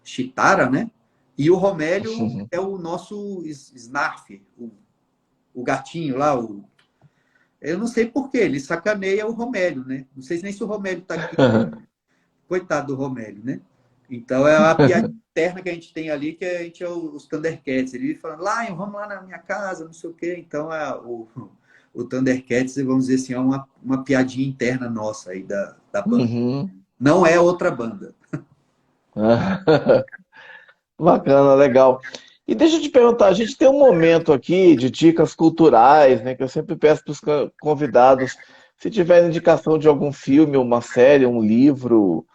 Chitara, né? E o Romélio é o nosso Snarf, o gatinho lá. Eu não sei porquê, ele sacaneia o Romélio, né? Não sei nem se o Romélio tá aqui. Coitado do Romélio, né? Então é a piada interna que a gente tem ali, que a gente é os Thundercats. Ele fala, Lion, vamos lá na minha casa, não sei o quê. Então o Thundercats, vamos dizer assim, é uma piadinha interna nossa aí da banda. Uhum. Não é outra banda. Bacana, legal. E deixa eu te perguntar, a gente tem um momento aqui de dicas culturais, né, que eu sempre peço para os convidados, se tiver indicação de algum filme, uma série, um livro,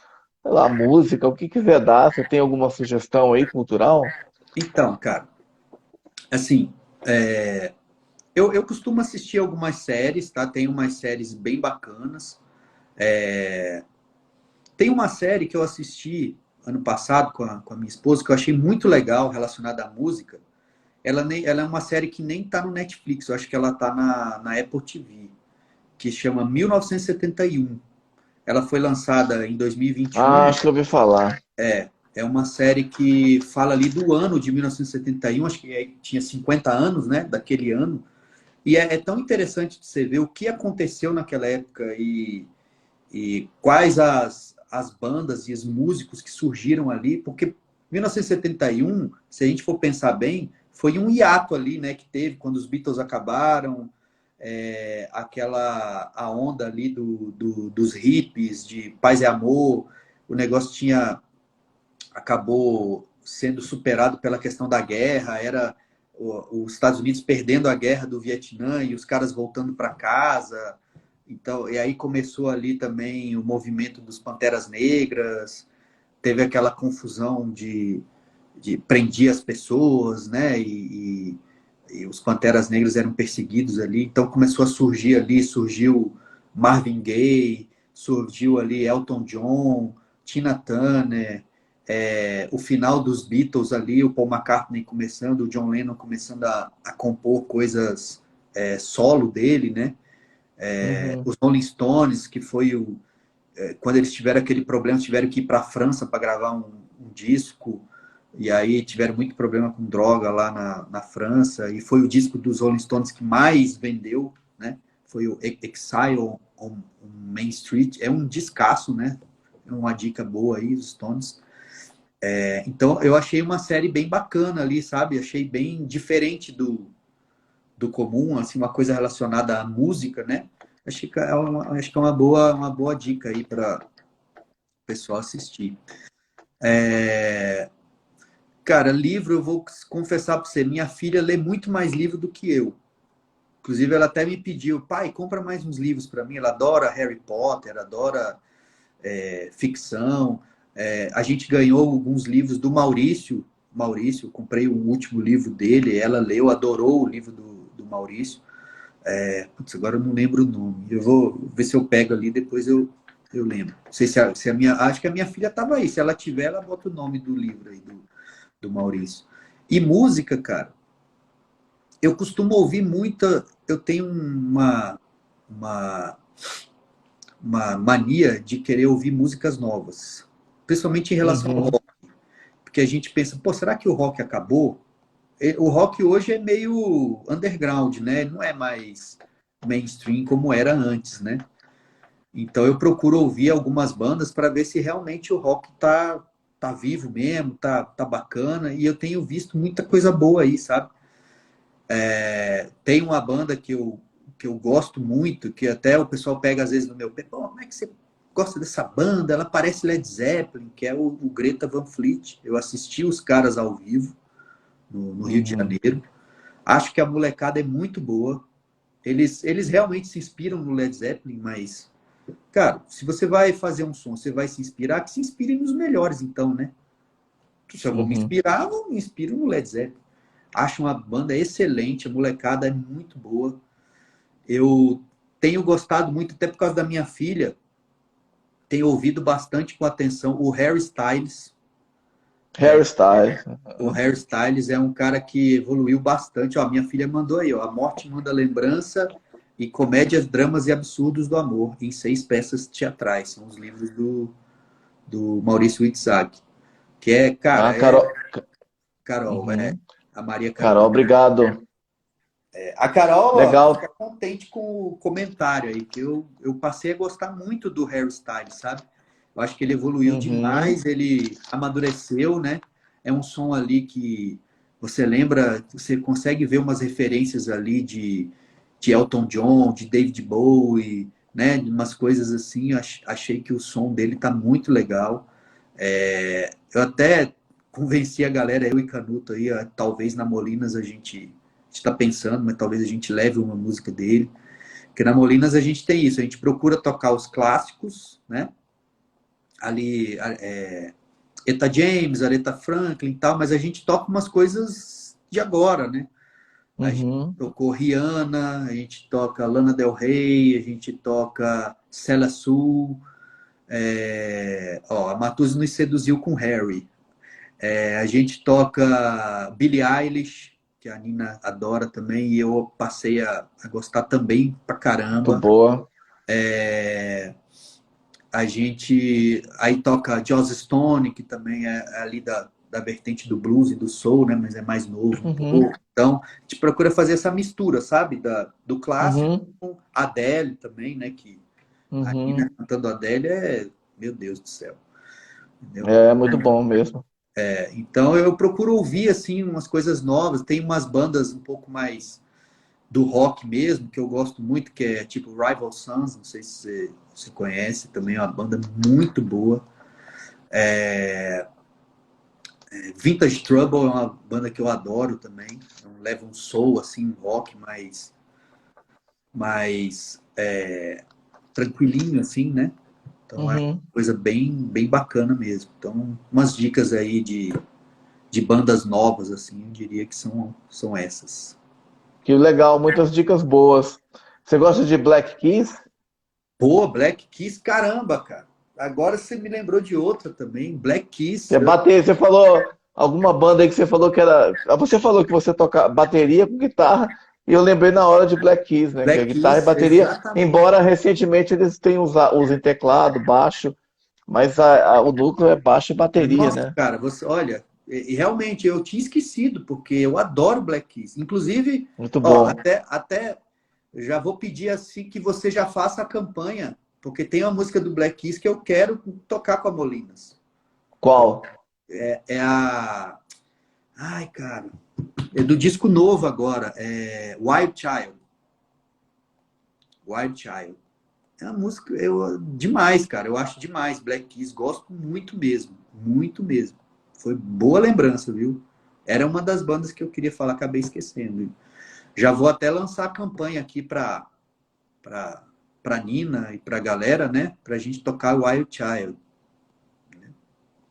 sei lá, música, o que quiser dar, você tem alguma sugestão aí cultural? Então, cara, assim, eu costumo assistir algumas séries, tá? Tem umas séries bem bacanas. Tem uma série que eu assisti ano passado com a minha esposa, que eu achei muito legal, relacionada à música. Ela é uma série que nem tá no Netflix, eu acho que ela tá na Apple TV, que chama 1971. Ela foi lançada em Ah, 2021. acho que eu ouvi falar. É uma série que fala ali do ano de 1971, acho que tinha 50 anos, né, daquele ano. E é tão interessante de você ver o que aconteceu naquela época e quais as bandas e os músicos que surgiram ali, porque 1971, se a gente for pensar bem, foi um hiato ali, né, que teve quando os Beatles acabaram, a onda ali dos hippies, de paz e amor, o negócio acabou sendo superado pela questão da guerra, era os Estados Unidos perdendo a guerra do Vietnã e os caras voltando para casa. Então, e aí começou ali também o movimento dos Panteras Negras, teve aquela confusão de prendia as pessoas, né? E os Panteras Negras eram perseguidos ali. Então começou a surgir ali, surgiu Marvin Gaye, surgiu ali Elton John, Tina Turner, o final dos Beatles ali, o Paul McCartney começando, o John Lennon começando a compor coisas solo dele, né? Uhum. Os Rolling Stones, que foi quando eles tiveram aquele problema, tiveram que ir para a França para gravar um disco, e aí tiveram muito problema com droga lá na França, e foi o disco dos Rolling Stones que mais vendeu, né? Foi o Exile on Main Street. É um descasso, né? É uma dica boa aí, os Stones. Então, eu achei uma série bem bacana ali, sabe? Achei bem diferente do comum, assim, uma coisa relacionada à música, né? acho que é uma boa dica aí para o pessoal assistir. Cara, livro, eu vou confessar para você, minha filha lê muito mais livro do que eu. Inclusive, ela até me pediu, pai, compra mais uns livros para mim. Ela adora Harry Potter, adora ficção. A gente ganhou alguns livros do Maurício. Maurício, eu comprei o último livro dele, ela leu, adorou o livro do Maurício. Putz, agora eu não lembro o nome. Eu vou ver se eu pego ali, depois eu lembro. Não sei se a minha. Acho que a minha filha estava aí. Se ela tiver, ela bota o nome do livro aí do Maurício. E música, cara, eu costumo ouvir muita. Eu tenho uma, uma mania de querer ouvir músicas novas, principalmente em relação ao Uhum, rock. Porque a gente pensa, pô, será que o rock acabou? O rock hoje é meio underground, né? Não é mais mainstream como era antes, né? Então eu procuro ouvir algumas bandas para ver se realmente o rock tá vivo mesmo, tá bacana. E eu tenho visto muita coisa boa aí, sabe? Tem uma banda que eu gosto muito, que até o pessoal pega às vezes no meu pé, pô, como é que você gosta dessa banda? Ela parece Led Zeppelin, que é o Greta Van Fleet. Eu assisti os caras ao vivo no Rio de uhum, Janeiro. Acho que a molecada é muito boa. Eles realmente se inspiram no Led Zeppelin, mas, cara, se você vai fazer um som, você vai se inspirar, que se inspire nos melhores, então, né? Se eu vou me uhum. inspirar, eu me inspiro no Led Zeppelin. Acho uma banda excelente, a molecada é muito boa. Eu tenho gostado muito, até por causa da minha filha, tenho ouvido bastante com atenção o Harry Styles. Harry Styles. O Harry Styles é um cara que evoluiu bastante. Ó, minha filha mandou aí, ó, A Morte Manda Lembrança e Comédias, Dramas e Absurdos do Amor, em 6 peças teatrais. São os livros do Maurício Itzhak. Que é, Ah, cara, Carol. Carol, Uhum. a Maria Carol, Carolina. obrigado. A Carol, ó, fica Legal. contente com o comentário aí, que eu passei a gostar muito do Harry Styles, sabe? Eu acho que ele evoluiu Uhum, demais, ele amadureceu, né? É um som ali que você lembra, você consegue ver umas referências ali de Elton John, de David Bowie, né? Umas coisas assim. Eu achei que o som dele tá muito legal. Eu até convenci a galera, eu e Canuto aí, talvez na Molinas a gente está pensando, mas talvez a gente leve uma música dele. Porque na Molinas a gente tem isso, a gente procura tocar os clássicos, né? Ali, Eta James, Aretha Franklin e tal, mas a gente toca umas coisas de agora, né? A gente uhum. tocou Rihanna, a gente toca Lana Del Rey, a gente toca Célia Sul, a Matuza nos seduziu com Harry. A gente toca Billie Eilish, que a Nina adora também, e eu passei a gostar também pra Muito caramba. boa. A gente aí toca Joss Stone, que também é ali da vertente do blues e do soul, né? Mas é mais novo um Uhum, pouco. Então, a gente procura fazer essa mistura, sabe? Do clássico uhum, com Adele também, né? Que a Nina uhum. cantando Adele meu Deus do céu. Entendeu? É muito bom mesmo. Então eu procuro ouvir assim umas coisas novas. Tem umas bandas um pouco mais do rock mesmo que eu gosto muito, que é tipo Rival Sons, não sei se você conhece, também é uma banda muito boa. Vintage Trouble é uma banda que eu adoro também. Então, leva um soul assim, um rock mais tranquilinho assim, né? Então é uma Uhum. coisa bem bacana mesmo. Então umas dicas aí de bandas novas assim, eu diria que são essas. Que legal, muitas dicas boas. Você gosta de Black Keys? Pô, Black Keys, caramba, cara. Agora você me lembrou de outra também, Black Que Keys. é bater, você falou alguma banda aí que você falou que era. Você falou que você toca bateria com guitarra, e eu lembrei na hora de Black Keys, né? Que é Black guitarra e Keys, bateria, exatamente. embora recentemente eles tenham usem teclado, baixo, mas o núcleo é baixo e bateria, Nossa, né? cara, você, olha, e realmente eu tinha esquecido, porque eu adoro Black Keys. Inclusive, Muito ó, bom. até já vou pedir assim que você já faça a campanha, porque tem uma música do Black Keys que eu quero tocar com a Molinas. Qual? É a. Ai, cara. É do disco novo agora, Wild Child. Wild Child. É uma música demais, cara. Eu acho demais. Black Keys, gosto muito mesmo. Muito mesmo. Foi boa lembrança, viu? Era uma das bandas que eu queria falar, acabei esquecendo. Já vou até lançar a campanha aqui para Nina e para a galera, né? Para a gente tocar Wild Child.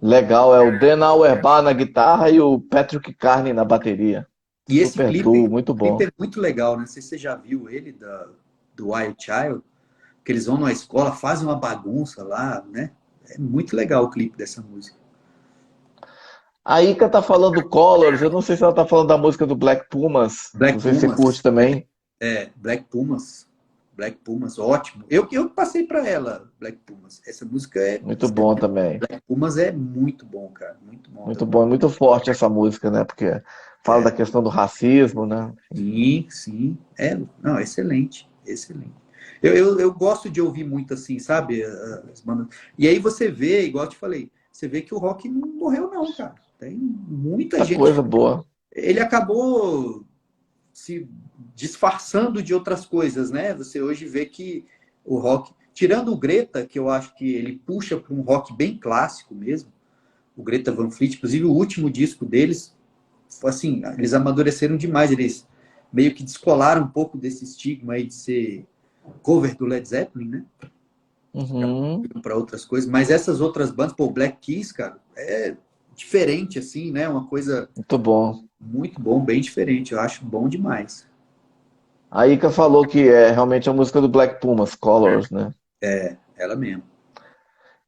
Legal, é o Dan Auerbach na guitarra e o Patrick Carney na bateria. E esse Super duo, muito clipe bom. é muito legal, né? Não sei se você já viu ele do Wild Child, que eles vão numa escola, fazem uma bagunça lá, né? É muito legal o clipe dessa música. A Ika tá falando Colors, eu não sei se ela tá falando da música do Black Pumas. Não Black sei se você curte Pumas, também. Black Pumas. Black Pumas, ótimo. Eu passei para ela, Black Pumas. Essa música Muito bom também. Black Pumas é muito bom, cara. Muito bom Muito também. bom, e muito forte essa música, né? Porque fala da questão do racismo, né? Sim, sim. Não, excelente, excelente. Eu gosto de ouvir muito assim, sabe? As bandas. E aí você vê, igual eu te falei, você vê que o rock não morreu, não, cara. Tem muita Muita gente. coisa boa. Ele acabou se disfarçando de outras coisas, né? Você hoje vê que o rock, tirando o Greta, que eu acho que ele puxa para um rock bem clássico mesmo, o Greta Van Fleet, inclusive o último disco deles, assim, eles amadureceram demais, eles meio que descolaram um pouco desse estigma aí de ser cover do Led Zeppelin, né? Uhum. Para outras coisas, mas essas outras bandas, pô, Black Keys, cara, é diferente assim, né? Uma coisa Muito bom. muito bom, bem diferente, eu acho bom demais. A Ika falou que é realmente a música do Black Pumas, Colors, né? Ela mesmo.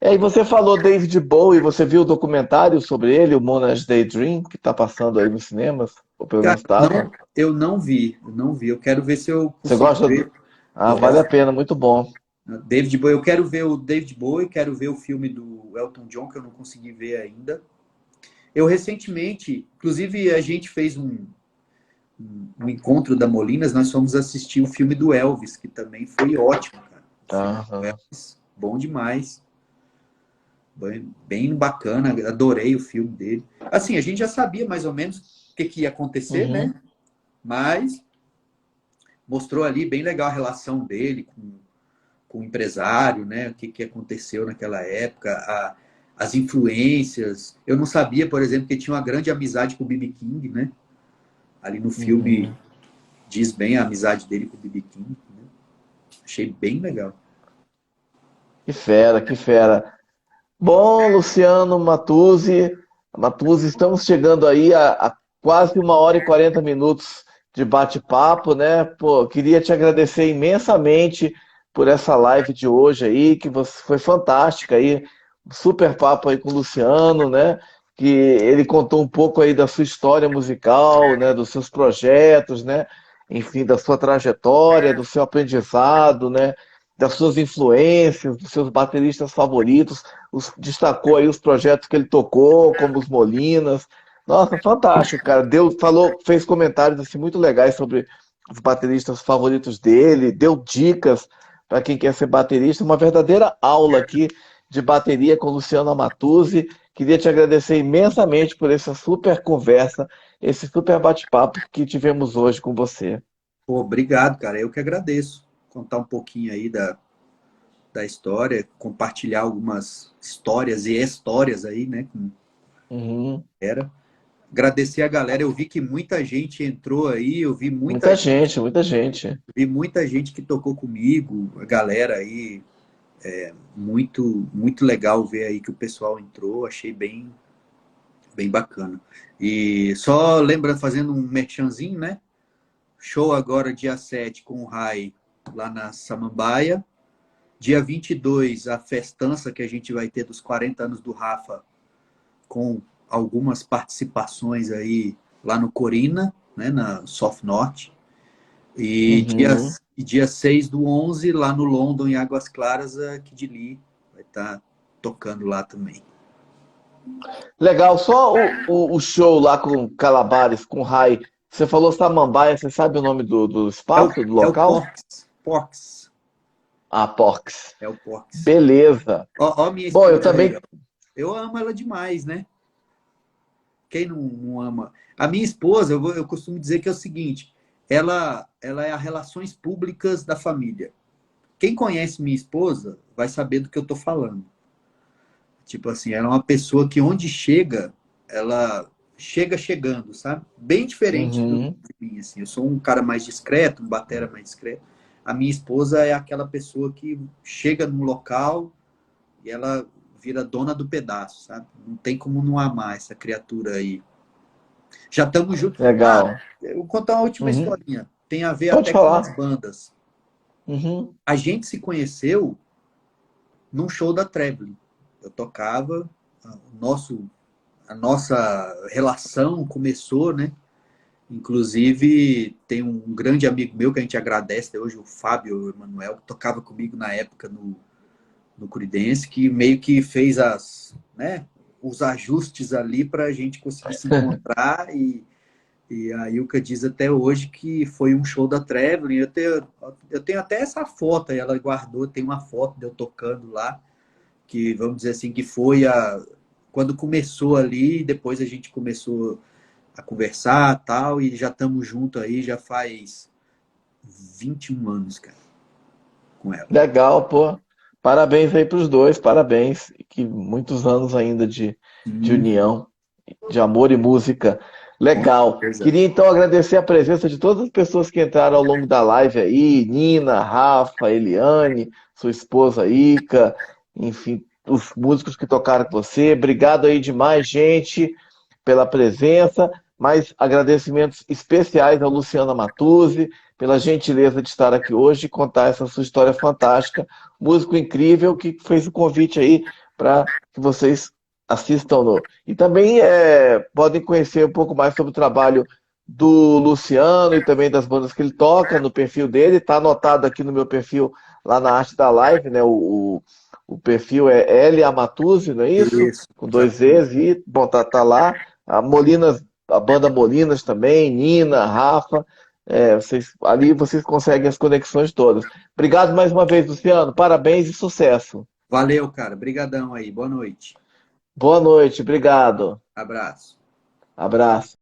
E aí você falou David Bowie, você viu o documentário sobre ele, o Monash Daydream, que tá passando aí nos cinemas? Ou pelo Cara, menos estava? eu não vi. Eu quero ver se eu Você consigo gosta do... ver. Ah, vale a Gosto. pena, muito bom. David Bowie, eu quero ver o David Bowie, quero ver o filme do Elton John, que eu não consegui ver ainda. Eu recentemente, inclusive a gente fez um encontro da Molinas, nós fomos assistir o filme do Elvis, que também foi ótimo, cara. O filme do Aham. Elvis, bom demais. Bem, bem bacana, adorei o filme dele. Assim, a gente já sabia mais ou menos o que ia acontecer, né? Uhum. Mas mostrou ali bem legal a relação dele com o empresário, né? O que aconteceu naquela época, as influências. Eu não sabia, por exemplo, que tinha uma grande amizade com o B.B. King, né? Ali no filme Uhum. diz bem a amizade dele com o B.B. King. Né? Achei bem legal. Que fera, que fera. Bom, Luciano Matuzzi, estamos chegando aí a quase 1 hora e 40 minutos de bate-papo, né? Pô, queria te agradecer imensamente por essa live de hoje aí, que você foi fantástica aí, um super papo aí com o Luciano, né? Que ele contou um pouco aí da sua história musical, né? Dos seus projetos, né? Enfim, da sua trajetória, do seu aprendizado, né? Das suas influências, dos seus bateristas favoritos, destacou aí os projetos que ele tocou, como os Molinas. Nossa, fantástico, cara. Falou, fez comentários assim muito legais sobre os bateristas favoritos dele, deu dicas para quem quer ser baterista, uma verdadeira aula aqui de bateria com Luciano Amatuzzi. Queria te agradecer imensamente por essa super conversa, esse super bate-papo que tivemos hoje com você. Pô, obrigado, cara. Eu que agradeço. Contar um pouquinho aí da história, compartilhar algumas histórias e histórias aí, né? Como Uhum. era. Agradecer a galera. Eu vi que muita gente entrou aí, Muita gente, muita gente. vi muita gente que tocou comigo, a galera aí. Muito, muito legal ver aí que o pessoal entrou. Achei bem bacana. E só lembrando, fazendo um merchanzinho, né? Show agora dia 7 com o Rai lá na Samambaia. Dia 22 a festança que a gente vai ter dos 40 anos do Rafa, com algumas participações aí lá no Corina, né, na Soft Norte. Uhum. E dia 6 do 11 lá no London, em Águas Claras, a Kid Lee vai estar tocando lá também. Legal, só o show lá com Calabares, com Rai. Você falou Samambaia, você sabe o nome do espaço, do É o local? Porks. Ah, Porcs. É o Porks. Beleza. Ó, minha Bom, eu esposa aí, também. ó. Eu amo ela demais, né? Quem não ama? A minha esposa, eu costumo dizer que é o seguinte, ela é a relações públicas da família. quem conhece minha esposa vai saber do que eu tô falando. Tipo assim, ela é uma pessoa que onde chega, ela chega chegando, sabe? Bem diferente Uhum. de mim, assim. Eu sou um cara mais discreto, um batera mais discreto. A minha esposa é aquela pessoa que chega no local e ela vira dona do pedaço, sabe? Não tem como não amar essa criatura aí. Já estamos juntos. Ah, Legal. eu vou contar uma última Uhum. historinha. Tem a ver Pode até com falar. as bandas. Uhum. A gente se conheceu num show da Traveling. Eu tocava, a nossa relação começou, né? Inclusive, tem um grande amigo meu que a gente agradece até hoje, o Fábio Emanuel, que tocava comigo na época no Creedence, que meio que fez os ajustes ali para a gente conseguir se encontrar. E a Ilka diz até hoje que foi um show da Traveling. Eu tenho até essa foto, aí ela guardou, tem uma foto de eu tocando lá, que vamos dizer assim, que foi quando começou ali, depois a gente começou a conversar tal, e já estamos juntos aí, já faz 21 anos, cara, com ela. Legal, pô. Parabéns aí para os dois, parabéns. Que muitos anos ainda de Sim, união, de amor e música. com Legal. certeza. Queria então agradecer a presença de todas as pessoas que entraram ao longo da live aí, Nina, Rafa, Eliane, sua esposa Ica, enfim, os músicos que tocaram com você. Obrigado aí demais, gente, pela presença. Mais agradecimentos especiais ao Luciano Matuzzi, pela gentileza de estar aqui hoje e contar essa sua história fantástica. Músico incrível que fez o convite aí para que vocês assistam no. E também podem conhecer um pouco mais sobre o trabalho do Luciano e também das bandas que ele toca no perfil dele. Está anotado aqui no meu perfil lá na arte da live, né? O perfil é L Amatuzzi, não é isso? Isso, Com dois exatamente. E's e, bom, tá lá. A Molinas, a banda Molinas também, Nina, Rafa. Ali vocês conseguem as conexões todas. Obrigado mais uma vez, Luciano. Parabéns e sucesso. Valeu, cara. Brigadão aí. Boa noite. Boa noite, obrigado. Abraço. Abraço.